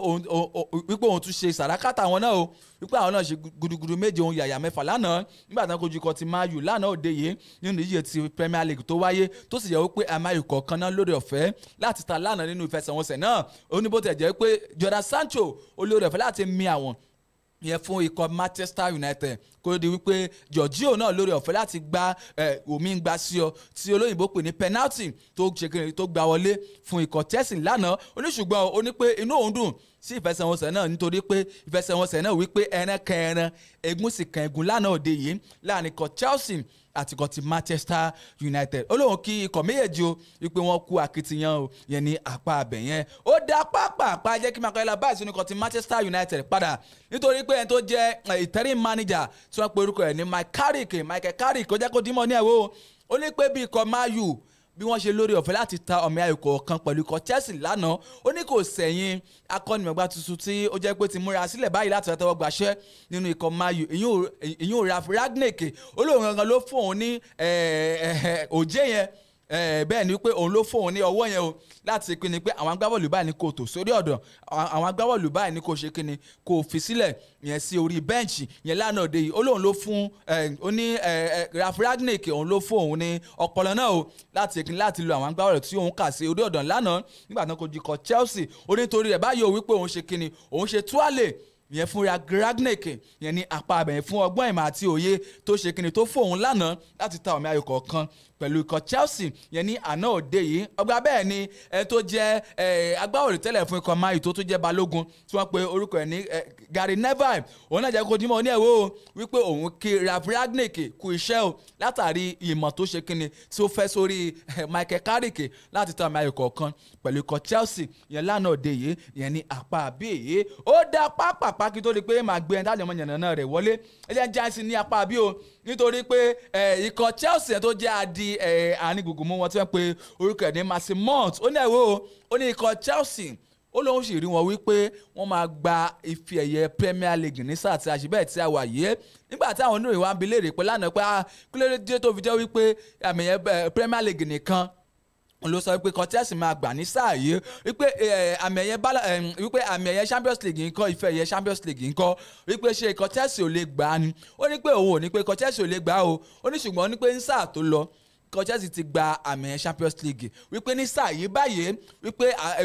wípé òun tún ṣe sàrákàtà wọn náà o wípé àwọn náà ṣe gudugudu méje òun yàyà mẹ́fà lánàá nígbà tí wọ́n kojú ikọ̀ ti Man U lánàá òde yìí nínú ìdíje ti Premier League tó wáyé tó sì yẹ wípé àmàyù kọ̀ọ̀kan náà lórí ọ̀fẹ́ láti ta lánàá nínú ìfẹsẹ̀wọnsẹ̀ náà ó ní bó tẹ̀ jẹ́ pé Jadon Sancho olórí ọ̀fẹ́ láti mi àwọn yẹn fún ikọ̀ Manchester United kó di wípé Jorginho náà lórí ọ̀fẹ́ láti gba omi ń gba sí ọ tí olóyìnbó pè ní penalty tó gbà wọlé fún ikọ̀ Chelsea lánàá oníṣùgbọ́n ó ní pé inú òun dùn sí ìfẹsẹ̀wọnsẹ̀ náà nítorí pé ìfẹsẹ̀wọnsẹ̀ náà wípé ẹran kẹran egun sì kan egun lánàá òde yìí láàrin ikọ̀ Chelsea àti ikọ̀ ti Manchester United ó lóun kí ikọ̀ méjèèjì o wípé wọ́n kú akitiyan o yẹn ní apá abẹ yẹn ó dá pápá jẹ́ kí Mikel Báyìí sínú ikọ̀ ti Manchester United padà nítorí pé ẹni tó jẹ́ interim manager tí wọ́n pe orúkọ ẹ̀ ní Michael Carrick ó jẹ́ kó dímọ̀ ní ẹ̀wọ́ ó ní pé bí ikọ̀ Man U bí wọ́n ṣe lórí ọ̀fẹ́ láti ta ọ̀mì ayò kọ̀ọ̀kan pẹ̀lú ikọ̀ Chelsea lánàá ó ní kò sẹ̀yìn akọ́nimọ̀gbá tuntun tí ó jẹ́ pé ti múra sílẹ̀ báyìí láti tẹ́wọ́ gbàṣẹ́ nínú ikọ̀ Man U ìyún Ralf Rangnick olóhùn gangan ló fún òun ní òjé yẹn bẹ́ẹ̀ ni wípé òun ló fún òun ní ọwọ́ yẹn o láti pinnu pé àwọn agbábọ́ọ̀lù báyìí ni kò tò sórí ọ̀dọ̀ àwọn agbábọ́ọ̀lù báyìí ni kò ṣe kíni kò fi sílẹ̀ yẹn sí orí bẹ́ǹchì yẹn lánàá òde yìí ó lóun ló fún ó ní Ralf Rangnick òun ló fún òun ní ọpọlọ náà o láti lo àwọn agbábọ́ọ̀lù tí òun kà sí orí ọ̀dọ̀ lánàá nígbà tí wọ́n kojú ikọ̀ Chelsea ó ní torí rẹ̀ báyìí ó wípé òun ṣe kíni òun ṣe túwálè yẹn fúnra Rangnick yẹn ní apá abẹ̀yẹn fún ọgbọ́n ìmọ̀ àti òye tó ṣe kíni tó fóun lánàá láti ta ọ̀mì ayò kọ̀ọ̀kan pẹ̀lú ikọ̀ Chelsea yẹn ní àná òde yìí ọgbà bẹ́ẹ̀ ni ẹni tó jẹ́ agbábọ́ọ̀lù tẹ́lẹ̀ fún ikọ̀ Man U tó jẹ́ balógun tí wọ́n pe orúkọ ẹ̀ ní Gary Neville òun náà jẹ́ kó dímọ̀ ní ẹ̀wọ́ wípé òun kí Ralf Rangnick kú iṣẹ́ o látàrí ìmọ̀ tó ṣe kíni tí ó fẹ́ sórí Michael Carrick láti ta ọ̀mì ayò kọ̀ọ̀kan pẹ̀lú ikọ̀ Chelsea yẹn lánàá òde yìí yẹn ní apá àbí èyí ó dá pápá kí tó di pé màá gbé ẹni táwọn ọmọ yànnà rẹ̀ wọlé ẹ̀jẹ̀ ń jáde ní apá àbí o nítorí pé ikọ̀ Chelsea tó jẹ́ adi àárín gbùngbùn mú wọn tí wọ́n pe orúkọ ẹ̀ ní Mason Mount ó ní ẹ̀wọ́ ó ní ikọ̀ Chelsea ó lóun sì rí wọn wípé wọ́n máa gba ife ẹ̀yẹ Premier League ní sáà tí a ṣe bẹ́ẹ̀ tí a wà yé nígbà tí àwọn oníròyìn wa ń bi léèrè pé lánàá pé kí ló dé tó fi jẹ́ wípé àmì ẹ̀yẹ Premier League nìkan ló sọ wípé ikọ̀ Chelsea máa gbà ní sáà yìí wípé àmì ẹ̀yẹ Champions League ńkọ́ ife ẹ̀yẹ Champions League ńkọ́ wípé ṣé ikọ̀ Chelsea ò lè gbà á ni ó ní pé òun ò ní pé ikọ̀ Chelsea ò lè gbà á o ó ní ṣùgbọ́n ó ní pé ní sáà tó lọ ikọ̀ Chelsea ti gba àmì ẹ̀yẹ Champions League wípé ní sáà yìí báyìí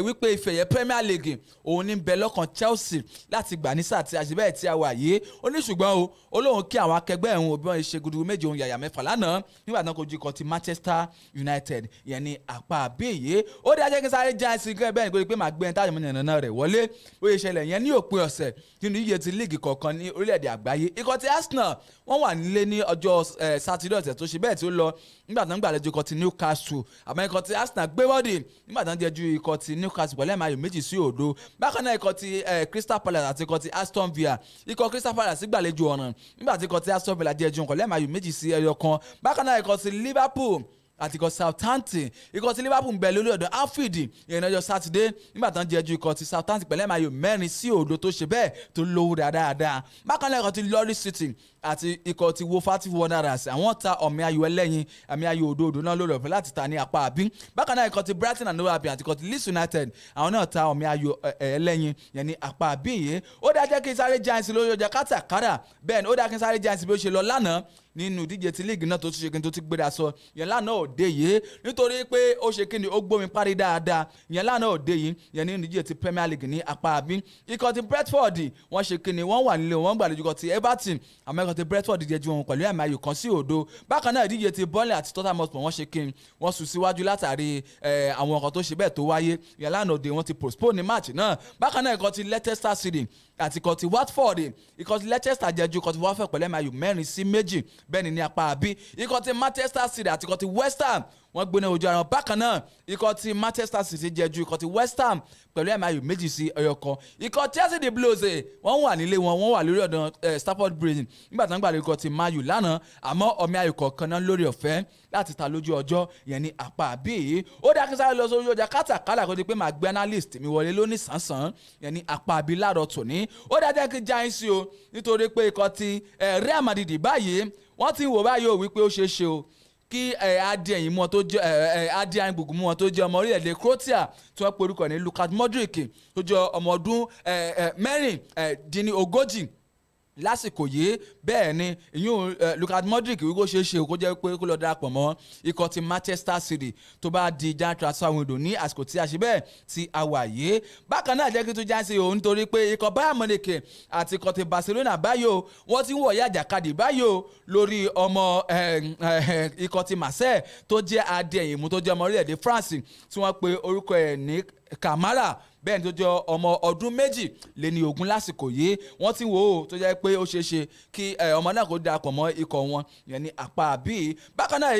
wípé ife ẹ̀yẹ Premier League òun ní bẹ lọ́kàn Chelsea láti gbà ní sáà tí a ṣe bẹ́ẹ̀ tí a wà yìí ó ní ṣùgbọ́n o ó lóun kí àwọn akẹgbẹ́ ẹ̀hún òbí wọn ṣe gudugu méje òun yàyà mẹ́fà lánàá nígbà tí wọ́n kojú ikọ̀ ti Manchester United yẹn ní apá àbíyé ó dé ajẹ́ kí sáré já ẹsìn gẹ́gẹ́ bẹ́ẹ̀ ni pé màá gbé ẹni táwọn ènìyàn náà rẹ̀ wọlé ó yẹ ṣẹlẹ̀ yẹn ní òpin ọ̀sẹ̀ nínú iye ti líìgì kọ̀ọ̀kan ní orílẹ̀-èdè àgbáyé ikọ̀ ti Arsenal wọ́n wà nílé ní ọjọ́ sátidé ọ̀sẹ̀ tó ṣe bẹ́ẹ̀ tí ó lọ nígbà tí wọ́n gbàlejò ikọ̀ ti Newcastle àmọ́ ikọ̀ ti Arsenal gbé wọ́ọ̀dì nígbà tí wọ́n jẹ́ ju ikọ̀ ti Newcastle pẹ̀lú ẹ̀máyò 2-0 bákan náà ikọ̀ ti Crystal Palace àti ikọ̀ ti Aston Villa ikọ̀ Crystal Palace gbàlejò ọ̀ràn nígbà tí ikọ̀ ti Aston Villa jẹ́ ju pẹ̀lú ẹ̀máyò 2-1 bákan náà ikọ̀ ti Liverpool àti ikọ̀ Southampton ikọ̀ tí Liverpool ń bẹ̀ lórí ọ̀dọ̀ Anfield ìyẹn ọjọ́ sátidé nígbà tán jẹ́ ju ikọ̀ tí Southampton pẹ̀lú ẹ̀máyò 4-0 tó ṣe bẹ́ẹ̀ tó lówó dáadáa bákan náà ikọ̀ tí Norwich City àti ikọ̀ tí Wolverhampton Wanderers àwọn ta ọ̀mì ayò ẹlẹ́yin àmì ayò òdòdó náà lórí ọ̀fẹ́ láti ta ní apá àbí bákan náà ikọ̀ tí Brighton and Hove Albion àti ikọ̀ tí Leeds United àwọn náà ta ọ̀mì ayò ẹlẹ́yin yẹn ní apá àbí yìí ó dá jẹ́ kí n sáré Giants lórí ọjà kátàkárà bẹ́ẹ̀ ni ó dá kí n sáré Giants bí ó ṣe lọ lánàá nínú ìdíje ti líìgì náà tó tún ṣe kí n tó ti gbéra sọ yẹn lánàá òde yìí nítorí pé ó ṣe kí ni ó gbómi parí dáadáa yẹn lánàá òde yìí yẹn nínú ìdíje ti Premier League ní apá àbí ikọ̀ ti Brentford wọ́n ṣe kí ni wọ́n wà nílé wọ́n gbàlejò ikọ̀ ti Everton àmọ́ ikọ̀ ti Brentford jẹ́ ju wọn pẹ̀lú ẹ̀mí ayò 1-0 bákan náà ìdíje ti Burnley àti Tottenham Hotspur wọ́n ṣe kí ni wọ́n sùn síwájú látàrí àwọn ọkọ̀ tó ṣe bẹ́ẹ̀ tó wáyé yẹn lánàá òde wọ́n ti postpone match náà bákan náà ikọ̀ ti Leicester City àti ikọ̀ ti Watford ikọ̀ ti Leicester jẹ́ ju ikọ̀ ti Watford pẹ̀lú ẹ̀mí ayò 4-2 bẹ́ẹ̀ ni ní apá àbí ikọ̀ ti Manchester City àti ikọ̀ ti West Ham wọ́n gbóná ojú ara wọn bákan náà ikọ̀ ti Manchester City jẹ́ ju ikọ̀ ti West Ham pẹ̀lú ẹ̀mí ayò 2-1 ikọ̀ Chelsea the Blues wọ́n wà nílé wọ́n wà lórí ọ̀dọ̀ Stamford Bridge nígbà tí wọ́n gbàlejò ikọ̀ ti Man U lánàá àmọ́ ọ̀mì ayò kọ̀ọ̀kan náà lórí ọ̀fẹ́ láti ta lójú ọjọ́ yẹn ní apá àbí yìí ó dá kí sáré lọ sórí ọjà kátàkárà kó di pé màá gbé analyst mi wọlé lónìí sánsan yẹn ní apá àbí láàárọ̀ tòní ó dá jẹ́ kí Giants o nítorí pé ikọ̀ ti Real Madrid báyìí wọ́n ti ń wò báyìí ó wípé ó ṣeé ṣe o kí adìẹ̀yìn mú wọn tó jẹ́ adìẹ̀yìn gbùgbù mú wọn tó jẹ́ ọmọ orílẹ̀-èdè Croatia tí wọ́n pe orúkọ ní Luka Modric tó jẹ́ ọmọ ọdún mẹ́rìndínlógójì lásìkò yìí bẹ́ẹ̀ ni ìyún Luka Modric wíwó ṣe é ṣe kó jẹ́ pé kó lọ darapọ̀ mọ́ ikọ̀ ti Manchester City tó bá di Jan transfer window ní àsìkò tí a ṣe bẹ́ẹ̀ tí a wà yìí. Bákan náà jẹ́ kí tó jáde òun nítorí pé ikọ̀ Bayern Munich àti ikọ̀ ti Barcelona báyò wọ́n ti ń wọ̀ yàjàkadì báyò lórí ọmọ ikọ̀ ti Marseille tó jẹ́ adìẹ̀yìnmú tó jẹ́ ọmọ orílẹ̀-èdè France tí wọ́n pe orúkọ ẹ̀ ní Kamara bẹ́ẹ̀ ni tó jẹ́ ọmọ ọdún 22 lásìkò yìí wọ́n ti wò ó tó jẹ́ pé ó ṣeé ṣe kí ọmọ náà kó darapọ̀ mọ́ ikọ̀ wọn yẹn ní apá bíi. Bákan náà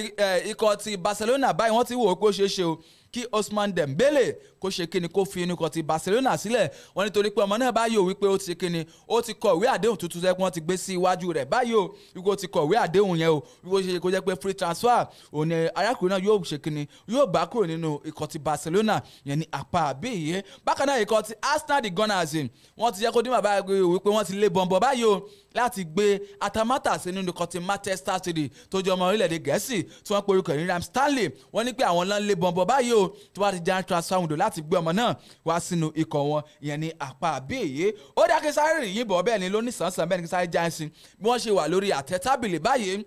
ikọ̀ ti Barcelona báyìí wọ́n ti wò ó pé ó ṣeé ṣe o kí Ousmane Dembele kó ṣe kíni kó fi inú kan ti Barcelona sílẹ̀ wọ́n nítorí pé ọmọ náà báyìí ò wípé ó ti ṣe kíni ó ti kọ ìwé àdéhùn tuntun tẹ́ pé wọ́n ti gbé sí iwájú rẹ̀ báyìí o wípé ó ti kọ ìwé àdéhùn yẹn o wípé ó ṣe kó jẹ́ pé free transfer òun ni arákùnrin náà yóò ṣe kíni yóò bá kúrò nínú ikọ̀ ti Barcelona yẹn ní apá àbíyé. Bákan náà ikọ̀ ti Arsenal the Gunners wọ́n ti jẹ́ kó dín bàbá wípé wọ́n ti lé bọ̀m̀bọ̀ báyìí o láti gbé atamátàsé nínú ikọ̀ ti Manchester City tó jẹ́ ọmọ orílẹ̀-èdè Gẹ̀ẹ́sì tí wọ́n pe orúkọ ní Raheem Sterling wọ́n ní pé àwọn náà lé bọ̀m̀bọ̀ báyìí o tó bá ti Jan transfer window láti gbé ọmọ náà wá sínú ikọ̀ wọn ìyẹn ní apá àbíyé. Ó dá kí sáré rìn yìnbọn bẹ́ẹ̀ ni lóní sànsàn bẹ́ẹ̀ ni kí sáré já ẹ̀sìn bí wọ́n ṣe wà lórí àtẹ̀tábìlì báyìí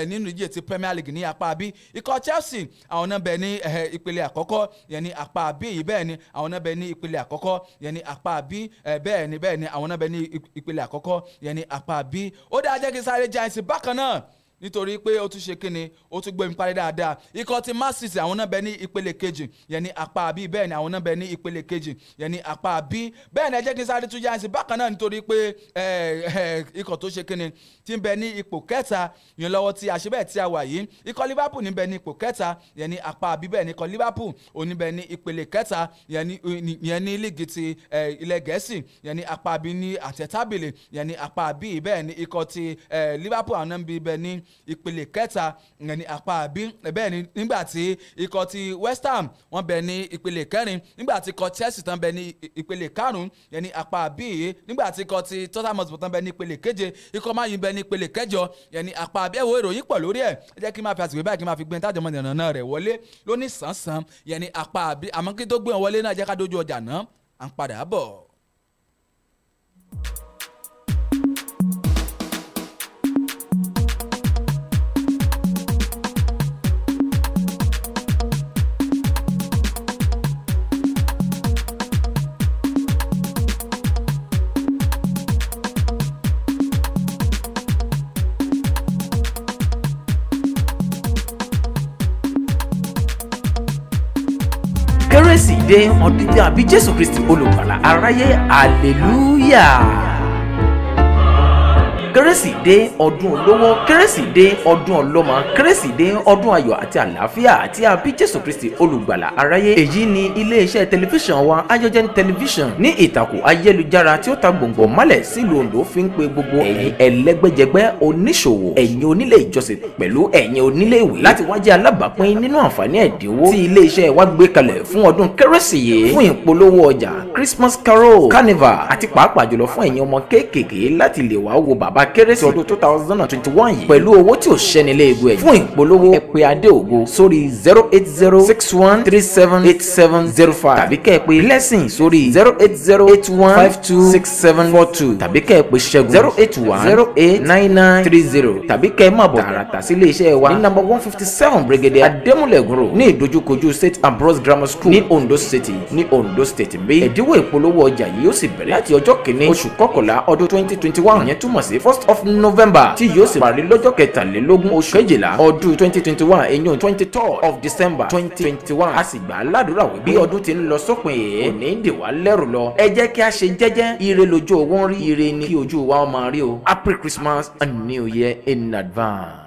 nínú ìdíje ti Premier League ní apá bí ikọ̀ Chelsea àwọn náà bẹ ní ìpele àkọ́kọ́ yẹn ní apá bí yìí bẹ́ẹ̀ ni àwọn náà bẹ ní ìpele àkọ́kọ́ yẹn ní apá bí bẹ́ẹ̀ ni àwọn náà bẹ ní ìpele àkọ́kọ́ yẹn ní apá bí. Ó dáa jẹ́ kí sáré já ẹ̀sìn bákan náà nítorí pé ó tún ṣe kíni ó tún gbé mi parí dáadáa. Ikọ̀ ti Man City àwọn náà bẹ ní ìpele kejì yẹn ní apá bí bẹ́ẹ̀ ni àwọn náà bẹ ní ìpele kejì yẹn ní apá bí bẹ́ẹ̀ ni ẹ jẹ́ kí n sáré tún jáde sí bákan náà nítorí pé ikọ̀ tó ṣe kíni tí ń bẹ ní ipò kẹta yẹn lọ́wọ́ tí a ṣe bẹ́ẹ̀ tí a wà yìí ikọ̀ Liverpool ní bẹ ní ipò kẹta yẹn ní apá bí bẹ́ẹ̀ ni ikọ̀ Liverpool ò ní bẹ ní ìpele kẹta yẹn ní líìgì ti ilẹ̀ Gẹ̀ẹ́sì yẹn ní apá bí ní àtẹ̀tábìlì yẹn ní apá bí bẹ́ẹ̀ ni ikọ̀ ti Liverpool àwọn náà ń bẹ ní ìpele kẹta ní apá àbí bẹ́ẹ̀ ni nígbà tí ikọ̀ ti West Ham wọ́n bẹ ní ìpele kẹrin nígbà tí ikọ̀ Chelsea tán bẹ ní ìpele karùn-ún yẹn ní apá àbí yìí nígbà tí ikọ̀ ti Tottenham Hotspur tán bẹ ní ìpele keje ikọ̀ Man U bẹ ní ìpele kẹjọ yẹn ní apá àbí ẹ̀wọ̀ ìròyìn pọ̀ lórí ẹ̀ ẹ jẹ́ kí n máa fi àsìkò báyìí kí n máa fi gbé tájọmọ́ ìrànà rẹ̀ wọlé lóní sàn-sàn yẹn ní apá àbí àmọ́ kí tó gbé wọn wọlé náà jẹ́ ká dójú ọjà náà à ń padà bọ̀. Kérésì dé ọdún tí a bí Jésù Kristi olùgbàlà aráyé hallelujah. Kérésì dé ọdún olówó, Kérésì dé ọdún ọlọ́mọ, Kérésì dé ọdún ayọ̀ àti àlàáfíà tí a bí Jésù Kristi olùgbàlà aráyé. Èyí ni ilé-iṣẹ́ tẹlifíṣàn wa Ayogen Television ní ìtàkùn ayélujára tí ó ta gbòǹgbò mọ́lẹ̀ sílùú Oǹdó fi ń pe gbogbo ẹ̀yin ẹlẹ́gbẹ́jẹgbẹ́ oníṣòwò, ẹ̀yin onílé ìjọsìn pẹ̀lú ẹ̀yin onílé ìwé láti wá jẹ́ alábàápín nínú àǹfààní ẹ̀dínwó tí ilé-iṣẹ́ wa gbé kalẹ̀ fún ọdún Kérésì yìí fún ìpolówó ọjà Christmas Carol, Carnival àti pàápàá jùlọ fún ẹ̀yin ọmọ kéékèèké láti lè wá wo bàbá Kérésì ọdún 2021 yìí pẹ̀lú owó tí ò ṣẹ́ni lé egun ẹ̀yìn. Fún ìpolówó ẹ pè Adéògo sórí 08061378705 tàbí kẹ́ ẹ pè Blessing sórí 08081526742 tàbí kẹ́ ẹ pè Ṣẹ́gun 081089930 tàbí kẹ́ ẹ máa bọ̀ tààràtà sí ilé-iṣẹ́ wa ní number 157 Brigadier Adémúlẹ̀gùn Road ní ìdojúkojú State and Bros Grammar School ní Ondo City ní Ondo State bí. Ẹ̀dínwó ìpolówó ọjà yìí yóò sì bẹ̀rẹ̀ láti ọjọ́ kìíní oṣù kọkànlá ọdún 2021 yẹn túmọ̀ sí 1st of November tí yóò sì parí lọ́jọ́ kẹtàlélógún oṣù kejìlá ọdún 2021 èyàn 23rd of December 2021. A sì gbà á ládùúrà wí bí ọdún ti ń lọ sópin èé kò ní dè wá lẹ́rù lọ. Ẹ jẹ́ kí a ṣe jẹ́jẹ́, ire lójú owó ń rí, ire ni kí ojú wa máa rí o. Happy Christmas and New Year in advance.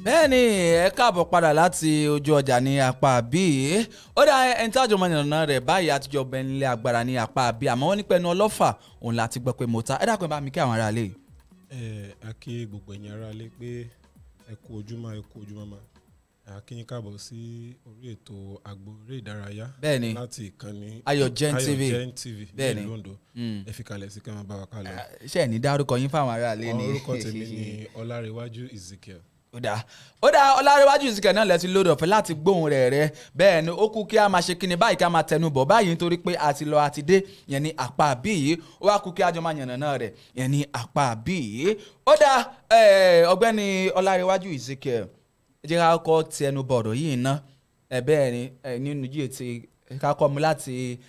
bẹ́ẹ̀ni ẹ káàbọ̀ padà láti ojú ọjà ní apá bíi ó dá ẹni tí àjọmọ ìrànà rẹ̀ báyìí àtijọ́ bẹ́ẹ̀ nílé agbára ní apá bíi àmọ́ wọ́n ní pẹ́ẹ́nu ọlọ́fà òun láti gbọ́ pé mo ta ẹ dákun bá mi kí àwọn ará lè. A kí gbogbo ẹ̀yin ará lé pé ẹ kú ojúmọ́ ma akínyìn káàbọ̀ sí orí ètò agbo eré ìdárayá bẹ́ẹ̀ni láti ìkànnì Ayọ̀jẹ́n TV bẹ́ẹ̀ni Ondo ẹ fi kalẹ̀ sí kẹ́mọ́ bá wa kalẹ̀. ṣe ní dárúkọ yín fáwọn aráàlú ni. orúkọ tèmi ni Ọlárẹ̀wájú Ezekiel. ó dáa Ọlárẹ̀wájú Ezekiel náà lẹ́sìn lórí ọ̀fẹ́ láti gbóhùn rẹ̀ bẹ́ẹ̀ ni ó kú kí a máa ṣe kíni báyìí ká máa tẹnu bọ̀ báyìí nítorí pé àti lọ àti dé yẹn ní apá bí yìí ó wá kú kí a jọ máa yànnàná rẹ̀ yẹn ní apá bí yìí. ó dáa ọ̀gbẹ́ni Ọlárẹ̀wájú Ezekiel jẹ́ ká kọ́ tẹnu bọ̀rọ̀ yìí ná bẹ́ẹ̀ ni nínú yìí ti ká kọ́ mu láti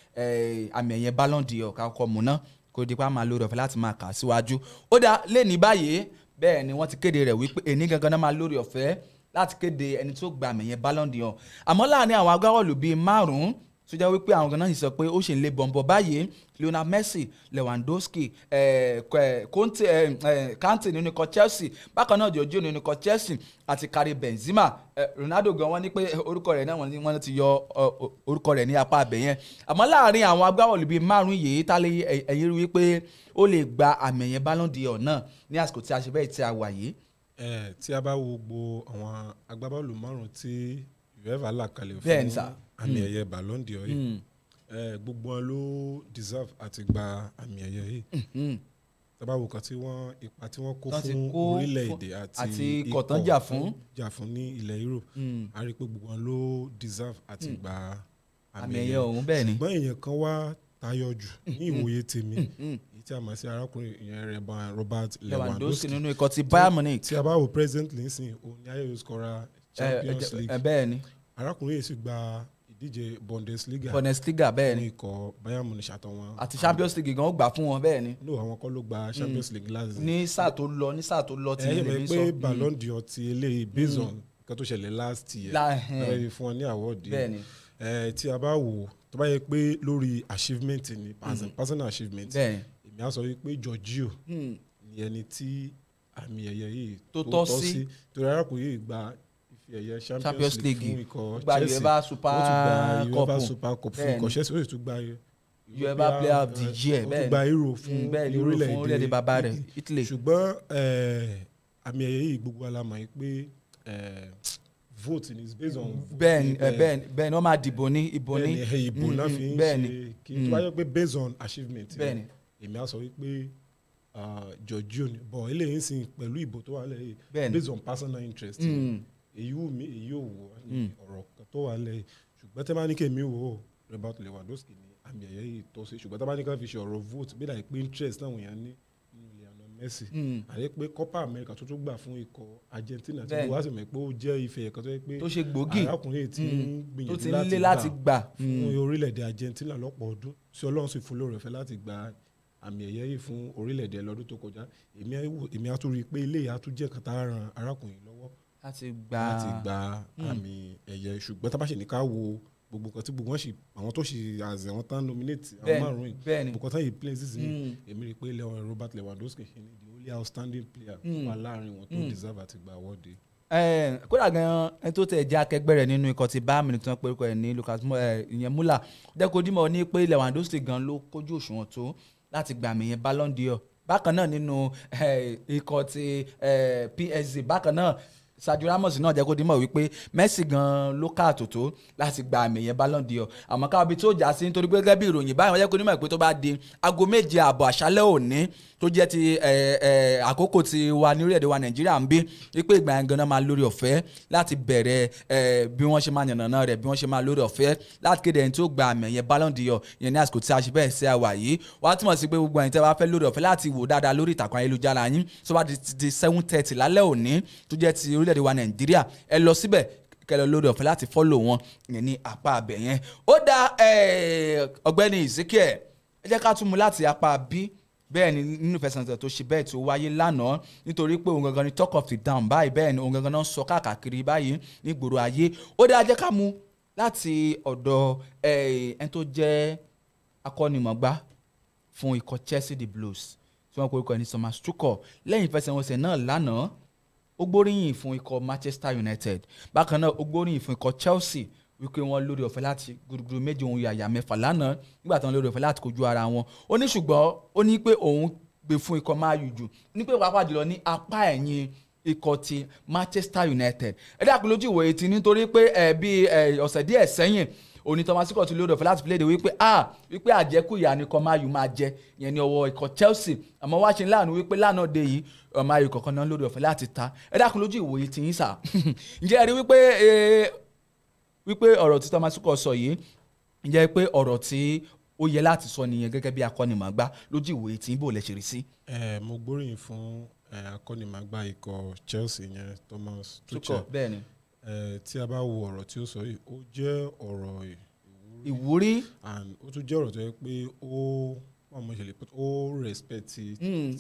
àmì ẹ̀yẹ Ballon d'Or ká kọ́ mu ná kó di pa máa lórí ọ̀fẹ́ láti máa kà síwájú. ó dáa lé ní báyìí bẹ́ẹ̀ ni wọ́n ti kéde rẹ̀ wípé èní gangan náà máa lórí ọ̀fẹ́ láti kéde ẹni tó gba àmì ẹ̀yẹ Ballon d'Or àmọ́ láàrin àwọn agbábọ́ọ̀lù bíi 5 tó jẹ́ wípé àwọn gan náà sọ pé ó ṣì ń lé bọ̀m̀bọ̀ báyìí Lionel Messi, Lewandowski, Kante nínú ikọ̀ Chelsea, bákan náà Jorginho nínú ikọ̀ Chelsea àti Karim Benzema. Ronaldo gan wọ́n ní pé orúkọ rẹ̀ náà wọ́n ti yọ orúkọ rẹ̀ ní apá abẹ yẹn. Àmọ́ láàrin àwọn agbábọ́ọ̀lù bíi 5 yìí tálẹ̀ ẹ̀yìn rí wípé ó lè gba àmì ẹ̀yẹ Ballon d'Or náà ní àsìkò tí a ṣe bẹ́ẹ̀ tí a wà yìí. Tí a bá wo gbogbo àwọn agbábọ́ọ̀lù 5 tí UEFA là kalẹ̀ fún àmì ẹ̀yẹ Ballon d'Or yìí gbogbo wọn ló deserve àti gba àmì ẹ̀yẹ yìí. Tábà wò kan tí wọ́n ipa tí wọ́n kó fún orílẹ̀-èdè àti ikọ̀ tán jà fún ní ilẹ̀ Europe a rí i pé gbogbo wọn ló deserve àti gba àmì ẹ̀yẹ ọ̀hún bẹ́ẹ̀ ni. ṣùgbọ́n èèyàn kan wá tayọ jù ní ìwòye tèmi èyí tí a mọ̀ sí arákùnrin ìyẹn Robert Lewandowski nínú ikọ̀ ti Bayern Munich. tí a bá wò presently nísìnyí òun ni ayé scorer Champions League bẹ́ẹ̀ ni arákùnrin yìí sì gba ìdíje Bundesliga bẹ́ẹ̀ ni fún ikọ̀ Bayern Munich àtàwọn àti Champions League gan ó gbà fún wọn bẹ́ẹ̀ ni. no àwọn kọ́ ló gba Champions League last ní sáà tó lọ tí ilé mi sọ. pé Ballon d'Or ti eléyìí based on nǹkan tó ṣẹlẹ̀ last year lọ́wọ́ fún wọn ní award yìí tí a bá wò tó bá yẹ pé lórí achievement ni personal achievement èmi á sọ wípé Jorginho ni ẹni tí àmì ẹ̀yẹ yìí tó tọ́ sí torí arákùnrin yìí gba ẹ̀yẹ Champions League fún ikọ̀ Chelsea gba UEFA Super Cup fún ikọ̀ Chelsea ó sì tún gba UEFA Player of the Year ó tún gba Euro fún orílẹ̀-èdè bàbá rẹ̀ Italy. ṣùgbọ́n àmì ẹ̀yẹ yìí gbogbo alamọ̀ yìí pé vote is based on. bẹ́ẹ̀ni wọ́n máa dìbò ní ìbò náà fi ń ṣe kí n tó bá yẹ pé based on achievement èmi á sọ wípé Jorginho ni bọ̀ eléyìí ń sìn pẹ̀lú ìbò tó wà lẹ́yìn based on personal interest. èyí wù mí èyí ò wò ní ọ̀rọ̀ kan tó wà lẹ́yìn ṣùgbọ́n tẹ́ bá ní kèmí wò ó Robert Lewandowski ní àmì ẹ̀yẹ yìí tó ṣe ṣùgbọ́n tẹ́ bá ní ká fi ṣe ọ̀rọ̀ vote bí láì pé interest náà wọ̀nyẹn ní Lionel Messi àyè pé Copa America tó tún gbà fún ikọ̀ Argentina tí wọ́n wá sì mọ̀ pé ó jẹ́ ife ẹ̀kan tó yẹ pé tó ṣe gbòógì arákùnrin tí ń gbìyànjú láti gbà fún orílẹ̀-èdè Argentina lọ́pọ̀ ọdún tí Ọlọ́run sì fún lóore ọ̀fẹ́ láti gba àmì ẹ̀yẹ yìí fún orílẹ̀-èdè lọ́dún tó kọjá èmi á tún rí i pé ilé ìyá tún jẹ́ kan tá a ran arákùnrin lọ́wọ́ láti gba àmì ẹ̀yẹ ṣùgbọ́n tá a bá ṣe ní ká wo gbogbo nǹkan tí gbogbo wọn ṣe àwọn tó ṣe àzẹ wọn tán nominate àwọn 5 yìí gbogbo tán yìí places ní èmi rí i pé Robert Lewandowski ṣe ni the only outstanding player wà láàrin wọn tó deserve àti gba award. kódà gan ẹni tó tẹ̀ jẹ́ akẹgbẹ́ rẹ̀ nínú ikọ̀ ti Bayern Munich tí wọ́n pe orúkọ ẹ̀ ní Lucas ìyẹn Müller dẹ́kun dímọ̀ ní pé Lewandowski gan ló kójú òṣùwọ̀n tó láti gba àmì yẹn Ballon d'Or bákan náà nínú ikọ̀ ti PSG bákan náà Sergio Ramos náà jẹ́ kó dímọ̀ wípé Messi gan ló káàtó tó láti gba àmì yẹn Ballon d'Or àmọ́ káwọn ibi tó jà sí nítorí pé gẹ́gẹ́ bí ìròyìn báyìí wọ́n jẹ́ kó dímọ̀ pé tó bá di aago 7:30 àṣálẹ́ òní tó jẹ́ ti àkókò ti wa ní orílẹ̀-èdè wa Nàìjíríà ń bí wípé ìgbà yẹn gan-an máa lórí ọ̀fẹ́ láti bẹ̀rẹ̀ bí wọ́n ṣe máa yànnàná rẹ̀ bí wọ́n ṣe máa lórí ọ̀fẹ́ láti kéde ẹni tó gba àmì yẹn Ballon d'Or yẹn ní àsìkò tí a ṣe bẹ́ẹ̀ sí àwà yìí wọ́n á túmọ̀ sí pé gbogbo ẹ̀yin tẹ́ bá fẹ́ lórí ọ̀fẹ́ láti wò dáadáa lórí ìtàkùn ayélujára yín tó bá di 7:30 lálẹ́ òní tó jẹ́ ti orílẹ̀-èdè wa Nàìjíríà ẹ lọ síbẹ̀ kẹlẹ lórí ọ̀fẹ́ láti fọ́lọ̀ wọn yẹn ní apá abẹ yẹn. ó dá ọ̀gbẹ́ni Ezekiel ẹ jẹ́ ká tún mú láti apá bí bẹ́ẹ̀ ni nínú ìfẹsẹ̀wọnsẹ̀ tó ṣe bẹ́ẹ̀ tó wáyé lánàá nítorí pé òun gangan ni talk of the town báyìí bẹ́ẹ̀ ni òun gangan náà sọ káàkiri báyìí nígboro ayé. ó dá jẹ́ ká mú láti ọ̀dọ̀ ẹni tó jẹ́ akọ́nimọ̀gbá fún ikọ̀ Chelsea the Blues tí wọ́n kó ikọ̀ ẹni Thomas Tuchel lẹ́yìn ìfẹsẹ̀wọnsẹ̀ náà lánàá ó gbóríyìn fún ikọ̀ Manchester United bákan náà ó gbóríyìn fún ikọ̀ Chelsea wípé wọ́n lórí ọ̀fẹ́ láti gúdúgúdú méje òun yàyà mẹ́fà lánàá nígbà tí wọ́n lórí ọ̀fẹ́ láti kojú ara wọn ó ní ṣùgbọ́n ó ní pé òun gbé fún ikọ̀ Man U jù ní pé pàápàá jùlọ ní apá ẹ̀yìn ikọ̀ ti Manchester United ẹ dákun lójú ìwòye ti nítorí pé bí ọ̀sẹ̀ díẹ̀ sẹ́yìn òní Thomas Tuchel ti lóde ọ̀fẹ́ láti fi léde wípé àjẹkù ìyá nìkan Man U máa jẹ yẹn ní ọwọ́ ikọ̀ Chelsea àmọ́ wá ṣe láàánú wípé lánàá dé yìí Man U kọ̀ọ̀kan náà lóde ọ̀fẹ́ láti ta ẹ dákun lójú ìwòye ti yín sà ǹjẹ́ ẹ rí wípé ọ̀rọ̀ tí Thomas Tuchel sọ yìí ǹjẹ́ pé ọ̀rọ̀ tí ó yẹ láti sọ nìyẹn gẹ́gẹ́ bí akọ́nimọ̀ọ́gbá lójú ìwòye tí ń bò lẹ́ ṣe rí sí. mo gbóríyìn fún akọ́nimọ̀ọ́gbá ikọ̀ Chelsea yẹn Thomas Tuchel bẹ́ẹ̀ ni. Tí a bá wo ọ̀rọ̀ tí ó sọ yìí ó jẹ́ ọ̀rọ̀ ìwúrí and ó tún jẹ́ ọ̀rọ̀ tó yẹ pé ó respect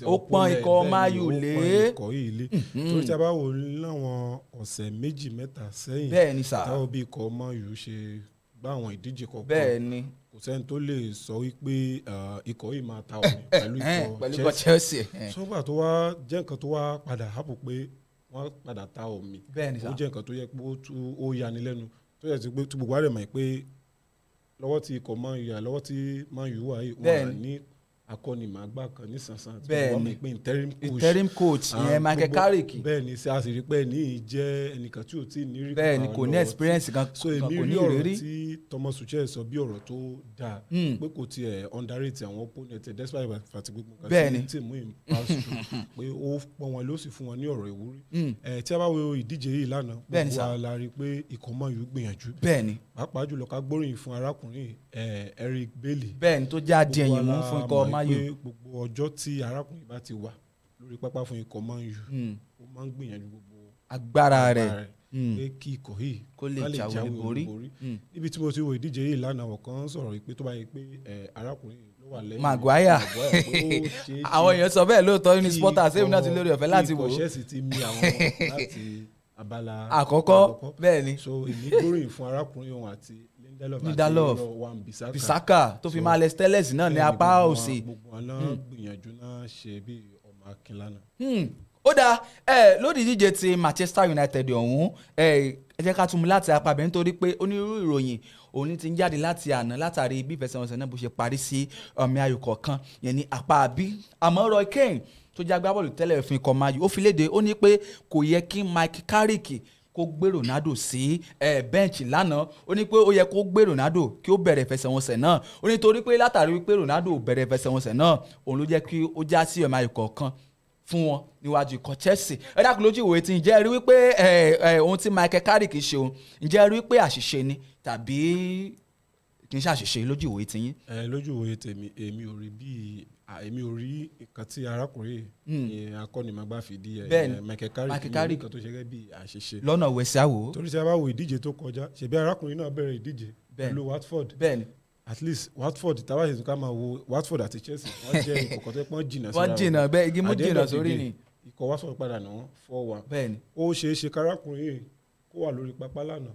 ó pọ́n ikọ̀ Man U lé ó pọ́n ikọ̀ yìí lé torí tí a bá wo láwọn ọ̀sẹ̀ méjì mẹ́ta sẹ́yìn bẹ́ẹ̀ ni sà táwọn bí ikọ̀ Man U ṣe gbá àwọn ìdíje kọ̀ọ̀kan bẹ́ẹ̀ ni kò sẹ́ni tó lè sọ wípé ikọ̀ yìí máa ta omi pẹ̀lú ikọ̀ Chelsea sọ́gbà tó wá jẹ́ nǹkan tó wá padà hápù pé wọ́n padà ta omi bẹ́ẹ̀ ni sà ó jẹ́ nǹkan tó yẹ pé ó yani lẹ́nu tó yẹ tí gbogbo àrẹ̀ mọ̀ pé lọ́wọ́ tí ikọ̀ Man U lọ́wọ́ tí Man U wà yìí wọ́n ní akọ́nimọ̀ọ́gbá kan nísànsán bẹ́ẹ̀ ni pé interim coach ìyẹn Michael Carrick bẹ́ẹ̀ ni a sì rí pé ní jẹ́ ẹnìkan tí ò tí ì ní rí bẹ́ẹ̀ ni kò ní experience kan so èmi rí ọ̀rọ̀ tí Thomas Tuchel sọ bí ọ̀rọ̀ tó dáa pé kò tiẹ̀ underrate àwọn opponent despite fati gbogbo nǹkan tí mú im pass through pé ó pọ́n wọn ló sì fún wọn ní ọ̀rọ̀ ìwúrí tí a bá wo ìdíje yìí lánàá gbogbo wa la rí pé ikọ̀ Man U gbìyànjú bẹ́ẹ̀ ni pàápàá jùlọ ká gbóríyìn fún arákùnrin Eric Bailly bẹ́ẹ̀ ni tó já di ẹ̀yìn mú fún ikọ̀ Man U gbogbo ọjọ́ tí arákùnrin bá ti wà lórí pápá fún ikọ̀ Man U ó máa ń gbìyànjú gbogbo agbára rẹ̀ pé kí ikọ̀ yìí kó lè jáwé borí níbi tí mo ti wo ìdíje yìí lánàá ọ̀kan sọ̀rọ̀ pé tó bá yẹ pé arákùnrin ló wà lẹ́yìn Maguire àwọn èèyàn sọ bẹ́ẹ̀ lóòótọ́ ní Sporters èmi náà ti lórí ọ̀fẹ́ láti wò ó kí ikọ̀ Chelsea ti mi àwọn láti abala àkọ́kọ́ bẹ́ẹ̀ ni so èmi gbóríyìn fún arákùnrin òun àti Lindelof Bissaka tó fi máa lẹ Stelles náà ní apá òsì gbogbo àná gbìyànjú náà ṣe bí ọmọ akínlánà. ó dáa lórí ìdíje ti Manchester United ọ̀hún ẹ jẹ́ ká tún mú láti apá bẹ́ẹ̀ nítorí pé onírúurú ìròyìn òní ti ń jáde láti àná látàrí bí ìfẹsẹ̀wọnsẹ̀ náà bó ṣe parí sí ọmọ ayò kọ̀ọ̀kan yẹn ní apá àbí àmọ́ Roy Keane tó jẹ́ agbábọ́ọ̀lù tẹ́lẹ̀ fún ikọ̀ Man U ó fi léde ó ní pé kò yẹ kí Mike Carrick kó gbé Ronaldo sí bẹ́ǹchì lánàá ó ní pé ó yẹ kó gbé Ronaldo kí ó bẹ̀rẹ̀ ìfẹsẹ̀wọnsẹ̀ náà ó ní torí pé látàrí wípé Ronaldo bẹ̀rẹ̀ ìfẹsẹ̀wọnsẹ̀ náà òun ló jẹ́ kí ó já sí ọmọ ayò kọ̀ọ̀kan fún wọn níwájú ikọ̀ Chelsea ẹ dákun lójú ìwòye tí ǹjẹ́ rí wípé ohun tí Michael Carrick ṣe òun ǹjẹ́ rí wípé àṣìṣe ni tàbí kì í ṣàṣìṣe lójú ìwòye tí yín. lójú ìwòye tèmi èmi ò rí nǹkan tí arákùnrin akọ́nimọ̀ọ́gbá fìdí Michael Carrick nǹkan tó ṣe gẹ́gẹ́ bí àṣìṣe lọ́nà wẹ̀sẹ̀ àwò. torí tí a bá wo ìdíje tó kọjá ṣebí arákùnrin náà bẹ̀rẹ̀ ìdíje pẹ̀lú Watford bẹ́ẹ̀ni at least Watford táwa ṣe tún ká máa wo Watford àti Chelsea wọ́n jẹ́ ìkọ̀kọ̀ tó pọ́n jìnnà síra wọ́n jìnnà bẹ́ẹ̀ igi mú jìnnà sórí ni ikọ̀ Watford padà náà 4-1 bẹ́ẹ̀ni ó ṣeé ṣe kárákùnrin kó wà lórí pápá lánàá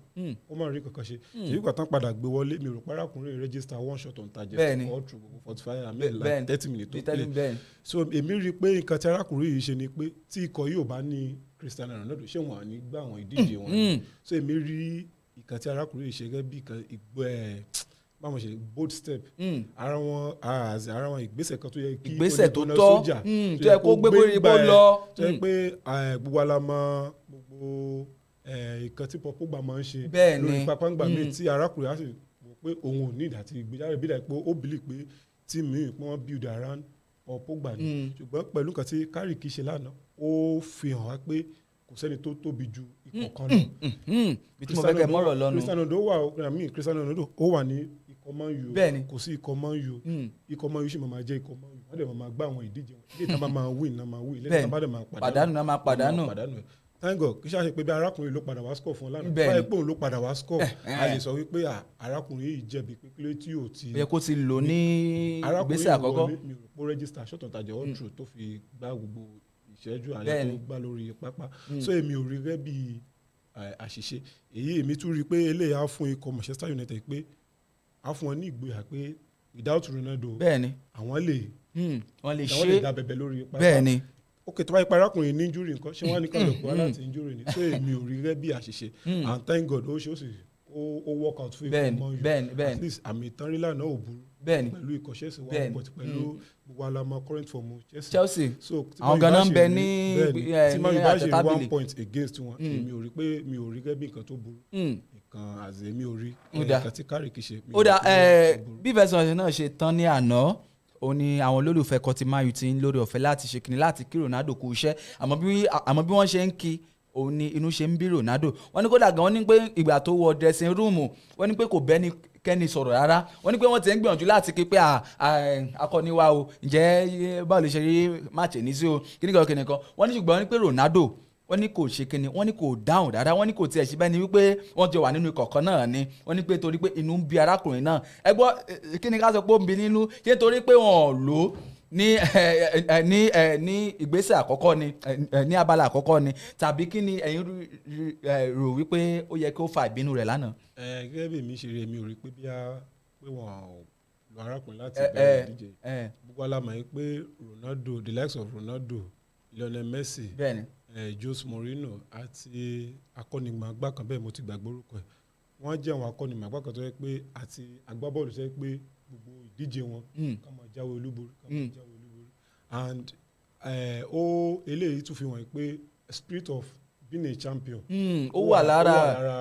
ó má rí kankan ṣe èyí gbà tán padà gbé wọlé mi rò párákùnrin register one shot on target all through gbogbo 45 àmì like 30 minutes tó play so èmi rí i pé nǹkan tí arákùnrin yìí ṣe ni pé tí ikọ̀ yìí ò bá ní Cristiano Ronaldo ṣé wọn à ní gbá àwọn ìdíje wọn so èmi rí nǹkan tí arákùnrin yìí ṣe gẹ́gẹ́ bí báwọn ṣe bold step ara wọn ìgbésẹ̀ kan tó yẹ kí ìgbésẹ̀ tó tọ́ tó yẹ kó gbé bóyá bó lọ tó yẹ pé gbogbo alamọ gbogbo nǹkan tí Paul Pogba máa ń ṣe lórí pápá ńgbà míì tí arákùnrin á sì wò pé òun ò ní ìdàtí ìgbéjáde bí dàpọ̀ ó bìlì pé tíìmù míì pọ́n build around Paul Pogba ni ṣùgbọ́n pẹ̀lú nǹkan tí Carrick ṣe lánàá ó fi hàn wá pé kò sẹ́ni tó tóbi ju ikọ̀ kan lọ. bí tí mo fẹ́ kẹ́ mọ́rọ̀ lọ́nu Cristiano Ronaldo ó wà ní ikọ̀ Man U kò sí ikọ̀ Man U ikọ̀ Man U sì máa jẹ́ ikọ̀ Man U wọ́n dẹ̀ máa gbá àwọn ìdíje wọn ilé ìta máa win náà máa win ilé ìta bá dẹ̀ máa pàdánù thank God kí ṣáà ṣe pé bí arákùnrin ló padà wá score fún ọ lánàá báyìí pé òun ló padà wá score a lè sọ wípé arákùnrin yìí jẹ̀bi pé kílé tí ò ti. yẹ kó ti lò ní ìgbésẹ̀ àkọ́kọ́. mi ò pó register short on target all through tó fi gbá gbogbo ìṣẹ́jú àlẹ́ tó gbá lórí pápá so èmi ò rí rẹ́ bí àṣìṣe èyí èmi tún rí i pé eléyà á fún ikọ̀ Manchester United pé á fún wọn ní ìgboyà pé without Ronaldo àwọn lè ṣe dá bẹ̀bẹ̀ lórí pápá bẹ́ẹ̀ni ok tó bá yẹ parákùnrin ní injury nǹkan ṣé wọ́n á ní kọ́ lọ́pọ̀ láti injury ni so èmi ò rí rẹ́ bí àṣìṣe and thank God ó ṣe ó sì ó work out fún Bẹ́ẹ̀ni, ikọ̀ Man U. bẹ́ẹ̀ni. At least àmì ìtànrílà náà ò burú Bẹ́ẹ̀ni. pẹ̀lú ikọ̀ Chelsea Bẹ́ẹ̀ni. but pẹ̀lú gbogbo alamọ current form Chelsea. Chelsea So àwọn ganan ń bẹ ní tí Man U bá ṣe àtẹ̀tábìlì. 1 point against wọn èmi ò rí pé mi ò rí gẹ́gẹ́ bí nǹkan tó burú nǹkan àzẹ mi ò rí nǹkan tí Carrick ṣe. Ó dà bí ìfẹsẹ̀wọnsẹ̀ náà ṣe tán ní àná ó ní àwọn olólùfẹ́ kan ti Man U ti ń lórí ọ̀fẹ́ láti ṣe kìnnì láti kí Ronaldo kú iṣẹ́ àmọ́ bí wọ́n ṣe ń kí òun ni inú ṣe ń bí Ronaldo wọ́n ní kódà gan wọ́n ní pé ìgbà tó wọ dressing room wọ́n ní pé kò bẹ́ni kẹ́ni sọ̀rọ̀ rárá wọ́n ní pé wọ́n ti ń gbìyànjú láti kí pé akọni wa o ǹjẹ́ báwo lè ṣe rí máàcì ní sí o kíníkan wọ́n ní ṣùgbọ́n wọ́n ní pé Ronaldo wọ́n ní kò ṣe kíni wọ́n ní kò dáhùn dáadáa wọ́n ní kò tiẹ̀ ṣe bẹ́ẹ̀ ni wípé wọ́n jọ wà nínú ikọ̀ kan náà ni wọ́n ní pé torí pé inú ń bí arákùnrin náà ẹ gbọ́ kíni ká sọ pé ó ń bí nínú ṣé torí pé wọ́n ò lò ó ní ìgbésẹ̀ àkọ́kọ́ ni ní abala àkọ́kọ́ ni tàbí kí ni ẹ̀yin rò wípé ó yẹ kí ó fa ìbínú rẹ̀ lánàá. Gẹ́gẹ́ bí mi ṣe rí mi ò rí pé wọ́n lo arákùnrin láti bẹ̀rẹ̀ ìdíje gbogbo alamọ̀ yìí pé Ronaldo the likes of Ronaldo Lionel Messi Jose Mourinho àti akọ́nimọ̀ọ́gbá kan bẹ́ẹ̀ mo ti gbàgbé orúkọ ẹ̀ wọ́n jẹ́ àwọn akọ́nimọ̀ọ́gbá kan tó yẹ pé àti agbábọ́ọ̀lù tó yẹ pé gbogbo ìdíje wọn ká máa jáwé olúborí and eléyìí tún fi hàn pé spirit of being a champion ó wà lára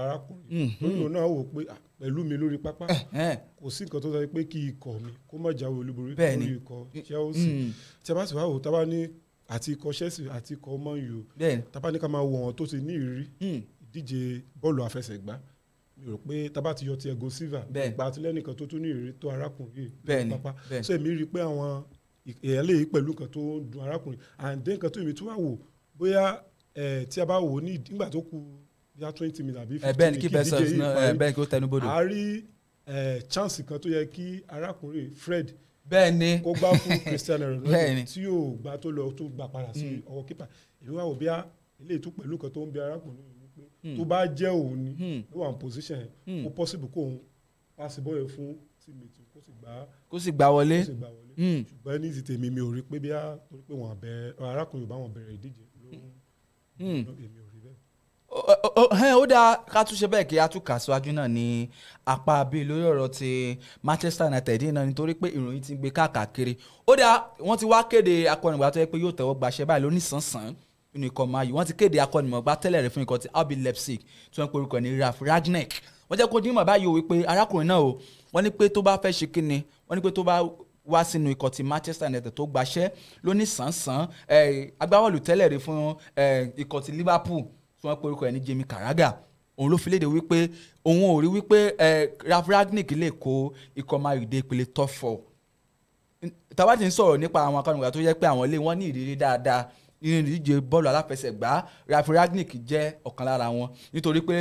arákùnrin lórí òun náà wò pé pẹ̀lú mi lórí pápá kò sí nǹkan tó sọ pé kí ikọ̀ mi kó má jáwé olúborí lórí ikọ̀ Chelsea tí a bá sì wá wò tá a bá ní àti ikọ̀ Chelsea àti ikọ̀ Man U tá a bá ní ká máa wò wọn tó ti ní ìrírí ìdíje bọ́ọ̀lù àfẹsẹ̀gbá mi rò pé tá a bá ti yọ Thiago Silva ìgbà àtìlẹ́nìkan tó tún ní ìrírí tó arákùnrin yìí lórí pápá so èmi rí i pé àwọn èèyàn lè yí pẹ̀lú nǹkan tó ń dun arákùnrin and then nǹkan tó èmi tún wá wò bóyá tí a bá wò ní nígbà tó kù bíi 20 minutes àbí 15 minutes kí díje yìí parí a rí chance kan tó yẹ kí arákùnrin Fred kó gbá fún Cristiano Ronaldo tí yóò gbá tó lọ tó gbà padà sí ọwọ́ kípa èmi wá wò bíi eléyìí tún pẹ̀lú nǹkan tó ń bí arákùnrin yìí pé tó bá jẹ́ òun ni ló wà ní position yẹn ó possible kó òun pass ball fún teammate kó sì gbá wọlé ṣùgbọ́n ní ti tèmi mi ò rí pé bí a torí pé wọ́n arákùnrin bá wọn bẹ̀rẹ̀ ìdíje èmi ò rí bẹ́ẹ̀. ó dáa ká tún ṣe bẹ́ẹ̀ kí a tún kà síwájú náà ní apá bíi lórí ọ̀rọ̀ ti Manchester United náà nítorí pé ìròyìn ti gbé káàkiri ó dáa wọ́n ti wá kéde akọ́nìgbà tó yẹ pé yóò tẹ̀wọ́ gbaṣẹ́ báyìí lónìsànsán nínú ikọ̀ Man U wọ́n ti kéde akọ́nìmọ̀gbá tẹ́lẹ̀ rẹ̀ fún ikọ̀ ti RB Leipzig tí wọ́n pe orúkọ ní Ralf Rangnick wọ́n jẹ́ kó dín mọ̀ báyìí o wípé arákùnrin náà o wọ́n ní pé tó bá fẹ́ ṣe kíni wọ́n ní pé tó bá wá sínú ikọ̀ ti Manchester United tó gbaṣẹ́ lóní sàn-sàn agbábọ́ọ̀lù tẹ́lẹ̀ rí fún ikọ̀ ti Liverpool tí wọ́n pe orúkọ ẹ̀ ní Jamie Carragher òun ló fi léde wípé òun ò rí wípé Ralf Rangnick lè kó ikọ̀ Man U dé ìpele top 4 tàbá ti ń sọ̀rọ̀ nípa àwọn akọ́nìgbà tó yẹ pé àwọn ilé wọn ní ìrírí dáadáa nínú ìdíje bọ́ọ̀lù aláfẹsẹ̀gbá Ralf Rangnick jẹ́ ọ̀kan lára wọn nítorí pé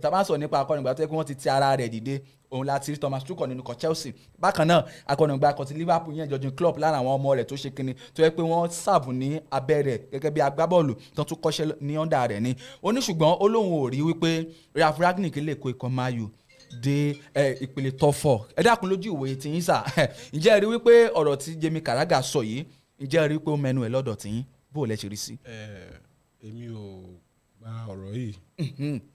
tàbá ń sọ̀rọ̀ nípa akọ́nìgbà tó yẹ pé wọ́n ti ti ara rẹ̀ dìde òun láti rí Thomas Tuchel nínú ikọ̀ Chelsea bákan náà akọ́nìgbà ikọ̀ ti Liverpool yẹn Jurgen Klopp lára àwọn ọmọ rẹ̀ tó ṣe kinní tó yẹ pé wọ́n sàbù ní abẹ́ rẹ̀ gẹ́gẹ́ bí agbábọ́ọ̀lù tó tún kọ́ṣẹ́ ní ọ̀ndà rẹ̀ ni ó ní ṣùgbọ́n ó lóun ò rí wípé Ralf Rangnick lè kó ikọ̀ Man U dé ìpele top 4 ẹ dákun lójú ìwòye tí yín sà ǹjẹ́ ẹ rí wípé ọ̀rọ̀ tí Jamie Carragher sọ yìí ǹjẹ́ ẹ rí wípé ó mẹ́nu ẹ̀ lọ́dọ̀ tí yín bó lẹ ṣe rí sí. èmi ò gba ọ̀rọ̀ yìí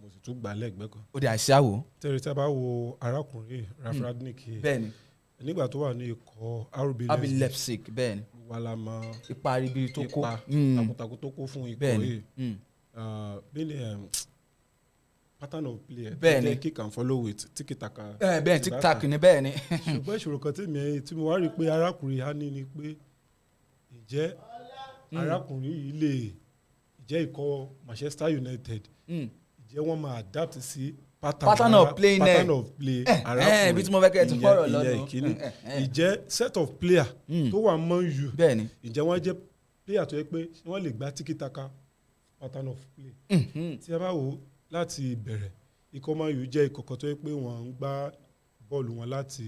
mo sì tún gbà lẹ́gbẹ̀ẹ́ kan. ó di àṣàwò. tẹ́lẹ̀ tí a bá wo arákùnrin Ralf Rangnick yìí bẹ́ẹ̀ni nígbà tó wà ní ikọ̀ RB Leipzig bẹ́ẹ̀ni wà lá mọ ipa ribi tó kó takuntakun tó kó fún ikọ̀ yìí bẹ́ẹ̀ni pattern of play bẹ́ẹ̀ni kick and follow with tiki-taka. bẹ́ẹ̀ni tiki-taka ni bẹ́ẹ̀ni. ṣùgbọ́n ìṣòro kan tí mo wá rí i pé arákùnrin á ní ni pé ìjẹ́ arákùnrin yìí lè jẹ́ ikọ̀ Manchester United ìjẹ́ wọ́n máa adapt sí pattern of play arákùnrin ibi tí mo fẹ́ kẹ́ ẹ tún fọ́rọ̀ lọ́dún ìjẹ́ set of player tó wà Man U ìjẹ́ wọ́n jẹ́ player tó yẹ pé wọ́n lè gba tiki-taka pattern of play tí a bá wò láti bẹ̀rẹ̀ ikọ̀ Man U jẹ́ ikọ̀ kan tó yẹ pé wọ́n ń gbá bọ́ọ̀lù wọn láti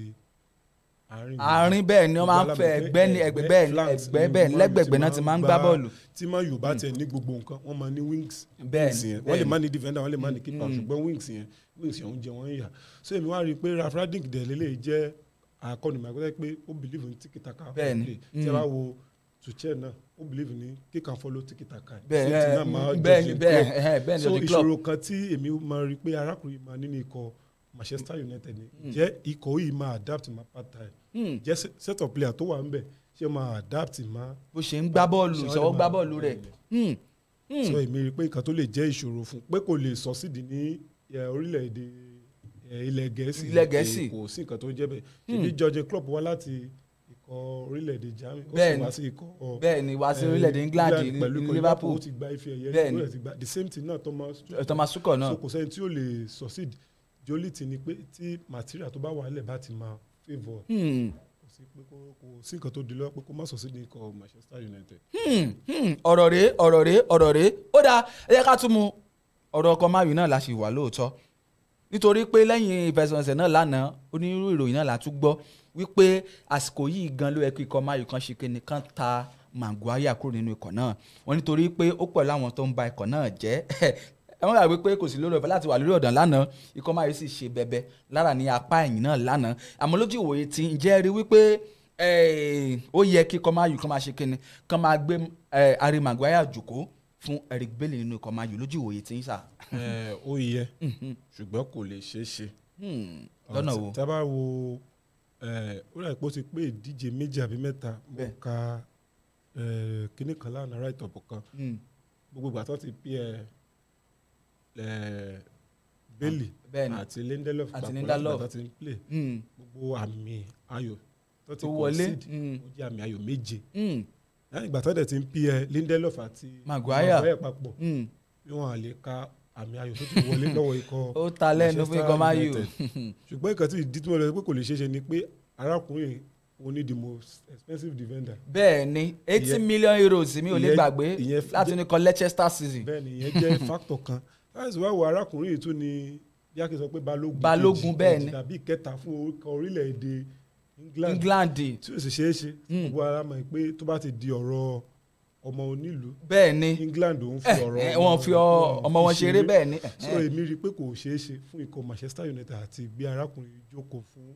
àárín bẹ́ẹ̀ ni wọ́n máa ń fẹ́ ẹgbẹ́ lẹ́gbẹ̀gbẹ̀ náà ti máa ń gbá bọ́ọ̀lù. tí Man U bá tẹ̀ ní gbogbo nǹkan wọ́n máa ní wings yẹn wọ́n lè má ní defender wọ́n lè má ní keeper ṣùgbọ́n wings yẹn ń jẹ wọ́n yà so èmi wá rí i pé Ralf Rangnick dẹ̀ lélẹ̀ jẹ́ akọ́nìmọ̀ ẹgbẹ́ pé ó believe in tiki-taka play tí a bá wo Tuchel náà ó believe ní kick and follow tiki-taka. bẹ́ẹ̀ so ìṣòro kan tí èmi máa rí pé arákùnrin máa ní ikọ̀ Manchester United ni jẹ́ ikọ̀ yìí máa adapt máa part-time jẹ́ set of player tó wà ń bẹ̀ ṣé máa adapt máa. bó ṣe ń gbá bọ́ọ̀lù ìṣọwọ́ gbá bọ́ọ̀lù rẹ̀. so èmi rí pé nǹkan tó lè jẹ́ ìṣòro fún pé kò lè succeed ní orílẹ̀-èdè ilẹ̀ Gẹ̀ẹ́sì kò sí nǹkan tó ń jẹ́ bẹ́ẹ̀ ṣèbí Jurgen Klopp wá láti ikọ̀ orílẹ̀-èdè Germany ó sì wá sí ikọ̀ bẹ́ẹ̀ni wá sí orílẹ̀-èdè England pẹ̀lú Liverpool ó ti gba ife ẹ̀yẹ the same thing náà Thomas Tuchel náà so kò sẹ́ni tí ó lè succeed jolly ti ni pé tí material tó bá wà nílẹ̀ bá ti máa favour kò sí nǹkan tó di lọ́wọ́ pé kó má succeed ní ikọ̀ Manchester United. ọ̀rọ̀ rèé ó dáa ẹ jẹ́ ká tún mu ọ̀rọ̀ ọkọ̀ Man U náà la ṣì wà lóòótọ́ nítorí pé lẹ́yìn ìfẹsẹ̀wọnsẹ̀ náà lánàá onírúurú ìròyìn náà la tún gbọ́ wípé àsìkò yìí gan ló yẹ kí ikọ̀ Man U kan ṣe kíni kan ta Maguire kúrò nínú ikọ̀ náà wọ́n nítorí pé ó pẹ̀lú àwọn tó ń ba ikọ̀ náà jẹ́ ẹ̀wọ̀n gbàgbé pé kò sí lórí ọ̀fẹ́ láti wà lórí ọ̀dàn lánàá ikọ̀ Man U sì ṣe bẹbẹ lára ní apá ẹ̀yìn náà lánàá àmọ́ lójú ìwòye tí ń jẹ́ rí wípé ó yẹ kí ikọ̀ Man U kan máa ṣe kíni kan máa gbé Harry Maguire jòkó fún Eric Bailly nínú ikọ̀ Man U lójú ìwòye tí ń sà. ó yẹ ṣùgbọ́n kò lè ṣeé ṣe. lọ́nà wo. tá a bá wo ó rà pé ó ti pé ìdíje méjì àbí mẹ́ta mo ka kíní kan lánàá right up kan gbogbo ìgbà tó ti pí Bailly àti Lindelof papọ̀ láti tó ti ń play gbogbo àmì ayò tó ti concede ó jẹ́ àmì ayò 7 láti ìgbà tó dẹ̀ ti ń pí Lindelof àti Maguire papọ̀ bí wọ́n á lè ka àmì ayò tó ti wọlé lọ́wọ́ ikọ̀ ó ta lẹ́nu fún ikọ̀ Man U. ṣùgbọ́n nǹkan tí ìdí tí mo lọ pé kò lè ṣeé ṣe ni pé arákùnrin ó ní the most expensive defender. bẹ́ẹ̀ni 80 million euros mi ò lè gbàgbé láti ní kọ Leicester City. bẹ́ẹ̀ni ìyẹn jẹ́ factor kan láti wá wo arákùnrin yìí tún ni bí a kì í sọ pé balógun bẹ́ẹ̀ni tàbí kẹta fún orílẹ̀-èdè England tí ó sì ṣeé ṣe gbogbo ara mọ̀ pé tó bá ti di ọ̀rọ̀ ọmọ onílùú bẹ́ẹ̀ni England òun fi ọ̀rọ̀ wọn fi ọmọ wọn ṣeré bẹ́ẹ̀ni. so èmi rí i pé kò ṣeé ṣe fún ikọ̀ Manchester United àti gbé arákùnrin jókòó fún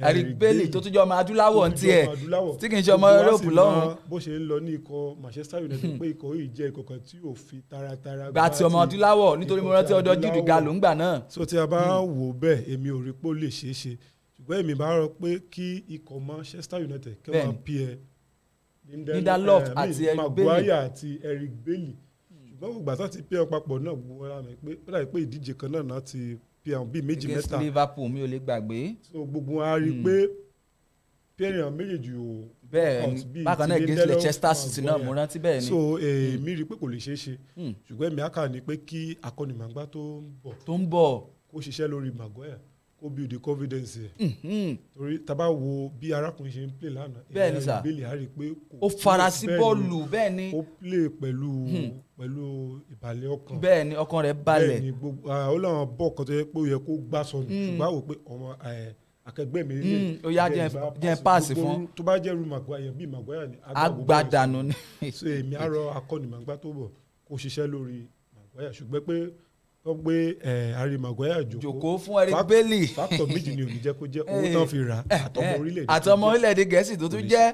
Eric Bailly tó tún jẹ́ ọmọ adúláwọ̀ ní tiẹ̀ tí kì í ṣe ọmọ Europe lọ́hùn. bó ṣe ń lọ ní ikọ̀ Manchester United pé ikọ̀ yìí jẹ́ ikọ̀ kan tí ò fi taratara gba ti ọmọ adúláwọ̀ nítorí mo rántí ọ̀dọ̀ Jude Gallo ńgbà náà. so tí a bá wò bẹ́ẹ̀ èmi ò rí pé ó lè ṣeé ṣe ṣùgbọ́n èmi bá rò pé kí ikọ̀ Manchester United kí wọ́n pí Lindelof àti Eric Bailly Maguire àti Eric Bailly ṣùgbọ́n gbogbo àtọ́ ti pí ọ papọ̀ náà gbogbo ara mi pé ó dàbí pé ìdíje kan náà ti pí àwọn bíi méjì mẹ́ta against Liverpool mi ò lè gbàgbé. so gbogbo wọn á rí i pé pẹ́ẹ́rì àwọn méjèèjì ò bẹ́ẹ̀ bákan náà against Leicester City náà mo rántí bẹ́ẹ̀ ni. so èmi rí i pé kò lè ṣeé ṣe ṣùgbọ́n èmi á kà ní pé kí akọ́nimọ̀ọ́gbá tó ń bọ̀ kó ṣiṣẹ́ lórí Maguire kó build the confidence ẹ̀ torí tá bá wo bí arákùnrin ṣe ń play lánàá bẹ́ẹ̀ ni sà ìbéèlè á rí i pé ó fara sí bọ́ọ̀lù bẹ́ẹ̀ ni ó play pẹ̀lú ìbàlẹ̀ ọkàn bẹ́ẹ̀ ni ọkàn rẹ̀ balẹ̀ bẹ́ẹ̀ ni gbogbo ó láwọn bọ́ọ̀ kan tó yẹ pé ó yẹ kó gbá sọnù ṣùgbọ́n àwò pé ọmọ akẹgbẹ́ mi lè ó yá jẹ́ páàsì fún tó bá jẹ́ ru Maguire bí Maguire ni agbádànù ni. so èmi á rọ akọ́nimọ̀ọ́gbá tó bọ̀ kó ṣiṣẹ́ lórí Maguire ṣùgbọ́n pé wọ́n gbé Harry Maguire jòkó fún Eric Bailly factor méjì ni ò ní jẹ́ kó jẹ́ owó tán fi rà àtọmọ orílẹ̀-èdè Gẹ̀ẹ́sì tó tún jẹ́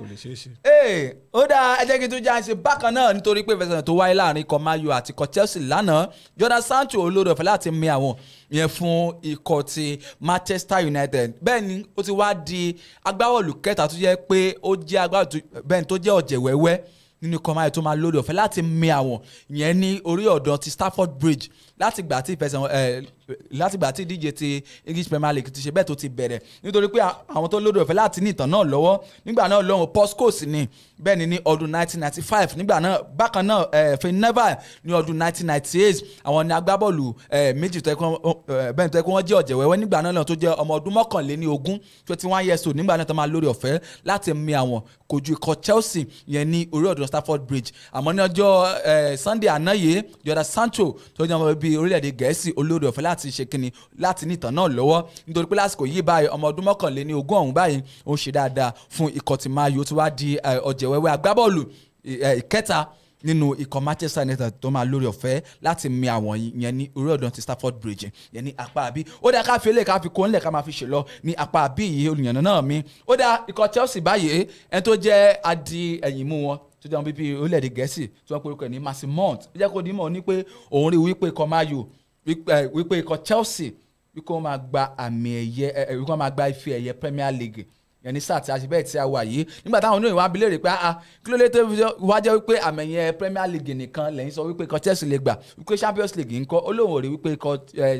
ó dáa ẹ jẹ́ kí n tún já ṣe bákan náà nítorí pé ìfẹsẹ̀wọnsẹ̀ tó wáyé láàrin ikọ̀ Man U àti ikọ̀ Chelsea lánàá Jadon Sancho olórí ọ̀fẹ́ láti mi àwọn yẹn fún ikọ̀ ti Manchester United bẹ́ẹ̀ ni ó ti wá di agbábọ́ọ̀lù kẹta tó jẹ́ pé ó jẹ́ agbábọ́ọ̀lù bẹ́ẹ̀ tó jẹ́ ọ̀jẹ̀ wẹ́wẹ́ nínú ikọ̀ Man U tó máa lórí ọ̀fẹ́ láti mi àwọn yẹn ní orí ọ̀dàn ti Stamford Bridge láti gbà tí ìdíje ti English Premier League ti ṣe bẹ́ẹ̀ tó ti bẹ̀rẹ̀ nítorí pé àwọn tó lórí ọ̀fẹ́ láti ní ìtàn náà lọ́wọ́ nígbà náà lọ́hùn Paul Scholes ni bẹ́ẹ̀ ni ní ọdún 1995 nígbà náà bákan náà Phil Neville ní ọdún 1998 àwọn ni agbábọ́ọ̀lù méjì tó yẹ kó wọ́n jẹ́ ọ̀jẹ̀ wẹ́wẹ́ nígbà náà tó jẹ́ ọmọ ọdún 21 21 years old nígbà náà tó máa lórí ọ̀fẹ́ láti mi àwọn kojú ikọ̀ Chelsea yẹn ní orí ọ̀dàn Stamford Bridge àmọ́ ní ọjọ́ Sunday àná yìí Jadon Sancho tó jẹ́ ọmọ bíi orílẹ̀-èdè Gẹ̀ẹ́sì olórí ọ̀fẹ́ láti ṣe kíni láti ní ìtàn náà lọ́wọ́ nítorí pé lásìkò yìí báyìí ọmọ ọdún 21 ọ̀hún báyìí ó ń ṣe dáadáa fún ikọ̀ tí Man U tó wá di ọ̀jẹ̀ wẹ́wẹ́ agbábọ́ọ̀lù ìkẹta nínú ikọ̀ Manchester United tó máa lórí ọ̀fẹ́ láti mi àwọn yẹn ní orí ọ̀dàn ti Stamford Bridge yẹn ní apá àbí ó dá ká fi eléyìí ká fi kó ńlẹ̀ ká máa fi ṣe lọ ní apá àbí yìí olùyànnà náà mi ó dá ikọ̀ Chelsea báyìí ẹni tó jẹ́ adi ẹ̀yìn mú wọn tó jẹ́ wọn bíbí orílẹ̀-èdè Gẹ̀ẹ́sì tí wọ́n porúkọ ní Mason Mount ó jẹ́ kó dímọ̀ ní pé òun rí wípé ikọ̀ Man U wípé ikọ̀ Chelsea wípé wọ́n máa gba àmì ẹ̀yẹ wípé wọ́n máa gba ife ẹ̀yẹ Premier League yẹn ní sáà tí a ṣe bẹ́ẹ̀ tí a wà yìí nígbà táwọn oníròyìn wá bilé rè pé kí ló lè tó wá jẹ́ wípé àmì ẹ̀yẹ Premier League nìkan lẹ́yìn sọ wípé ikọ̀ Chelsea lè gbà wípé Champions League ńkọ́ ó lóun ò rí wípé ikọ̀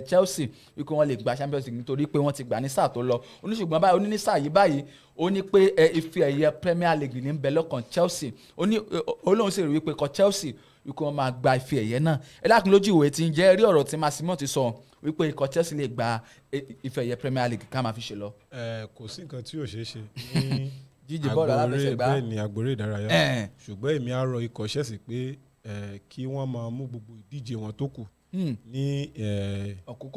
Chelsea wípé wọ́n lè gba Champions League nítorí pé wọ́n ti gbà ní sáà tó lọ oníṣùgbọ́n báyìí oní ní sáà yìí báyìí ó ní pé ife ẹ̀yẹ Premier League ní ń bẹ lọ́kàn Chelsea ó lóun sì rí wípé ikọ̀ Chelsea wípé wọ́n máa gba ife ẹ̀yẹ náà ẹ dákun lójú ìwé tí ń jẹ́ rí ọ̀rọ̀ tí Masimon ti sọ wípé ikọ̀ Chelsea lè gba ife ẹ̀yẹ Premier League ká máa fi ṣe lọ. Kò sí nǹkan tí yóò ṣeé ṣe ní jíjẹ bọ́ọ̀lù aláfẹsẹ̀gbá bẹ́ẹ̀ ni àgbèrè ìdárayá ṣùgbọ́n èmi á rọ ikọ̀ Chelsea pé kí wọ́n máa mú gbogbo ìdíje wọn tó kù ní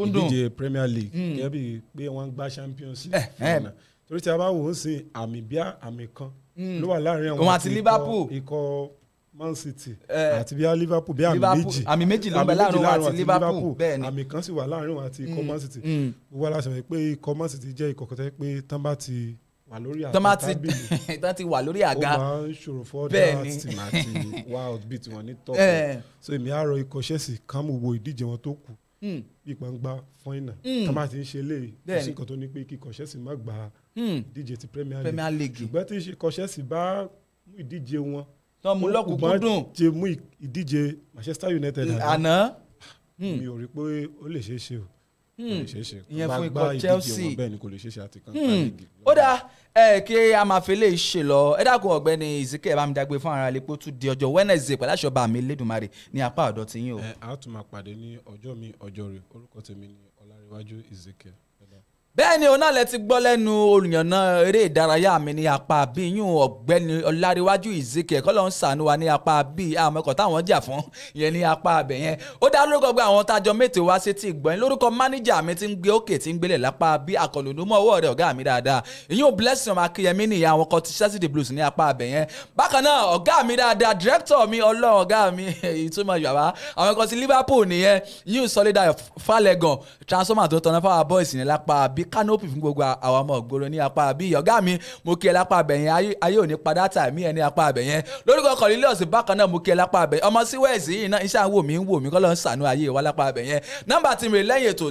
ìdíje Premier League gẹ́gẹ́ bíi pé wọ́n ń gbá Champions League torí tí a bá wò ó sí àmì bíi àmì kan ló wà láàrin àwọn àti Liverpool ikọ̀ Man City àti bíi Liverpool bíi àmì méjì ló ń bẹ láàrin wọn àti Liverpool bẹ́ẹ̀ ni àmì kan sì wà láàrin wọn àti ikọ̀ Man City gbogbo aláṣẹ pé ikọ̀ Man City jẹ́ ikọ̀ kọtẹ́ pé tán bá ti wà lórí àga tábìlì tán ti wà lórí àga ó máa ń ṣòro fọ́dà tì máa ti wá outbeat wọn ní tọ́pù so èmi á rọ ikọ̀ Chelsea kán mú wo ìdíje wọn tó kù bí ìpàǹgbà fọ́ìnà tán bá ti ń ṣe léyìí kò sí nǹkan tó ní pé kíkọ̀ Chelsea má gba ìdíje ti Premier League ṣùgbọ́n tí ikọ̀ Chelsea bá mú ìdíje wọn tán mú lọ́kùnkúndùn jẹ mú ìdíje Manchester United àná mi ò rí pé ó lè ṣeé ṣe o ìyẹn fún ikọ̀ Chelsea bẹ́ẹ̀ ni kò lè ṣeé ṣe àti kan ó dáa kí a máa fi lè ṣe lọ ẹ dákun ọ̀gbẹ́ni Ezekiel bá mi dágbé fún ara rẹ pé ó tún di ọjọ́ Wednesday pẹ̀lú àṣọba mi Lédùmarè ní apá ọ̀dọ̀ tí yín o. a tún máa pàdé ní ọjọ́ mi ọjọ́ rẹ̀ orúkọ tèmi ni Ọlárẹ̀wájú Ezekiel. bẹ́ẹ̀ ni òun náà lẹ ti gbọ́ lẹ́nu olùyànnà eré ìdárayá mi ní apá bíi yún ọ̀gbẹ́ni Ọláréwájú Ezekiel kọ́ ló ń ṣàánú wa ní apá bíi àwọn ẹ̀kọ́ táwọn jà fún yẹn ní apá abẹ yẹn ó dá lórúkọ gbé àwọn tájọ mẹ́tẹ̀ wá sí ti gbọ́n lórúkọ mánéjà mi ti ń gbé òkè tí ń gbélé lápá bíi akọlùdúmọ̀ ọwọ́ rẹ̀ ọ̀gá mi dáadáa ìyún Blessing ọmọ Akínyẹmí nìyẹn àwọn kan ti Chelsea the Blues ní apá abẹ yẹn bákan náà ọ̀gá mi dáadáa director mi ọlọ́run ọ̀gá mi ìtumọ̀ yàrá àwọn kan ti Liverpool nìyẹn ìyún Solidayo Falegan transformer tó tọ́ná fáwọn boys ní lápá bíi canopy fún gbogbo àwọn ọmọ ògbóró ní apá bí ọ̀gá mi mo kí ẹ lápá abẹ yẹn ayé òní padà tà mí ẹ ní apá abẹ yẹn lórúkọ Cornelius bákan náà mo kí ẹ lápá abẹ ọmọ sí wẹ́ẹ̀sì yìí náà iṣẹ́ àwọn wò mí kọ́ ló ń sànú ayé wa lápá abẹ yẹn nọ́mbà tí mi lẹ́yìn ètò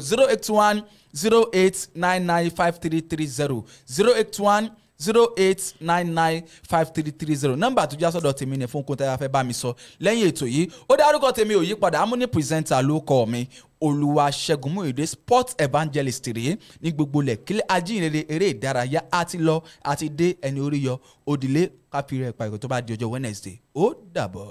08108995330 08108995330 nọ́mbà tó já sọ́dọ̀ tèmi ní fún kóńtà yà fẹ́ bá mi sọ lẹ́yìn ètò yìí ó dárúkọ tèmi ò yí padà amúní pírẹsẹ̀ntà ló kọ́ mi Olúwaṣẹ́gun Múyìdé sport evangelist rèé ní gbogbo lẹ́kílẹ̀ ajínrere eré ìdárayá àti lọ àti dé ẹni orí yọ òdìlé kápẹ́rẹ́ ìpàgọ́ tó bá di ọjọ́ Wednesday ó dàbọ̀.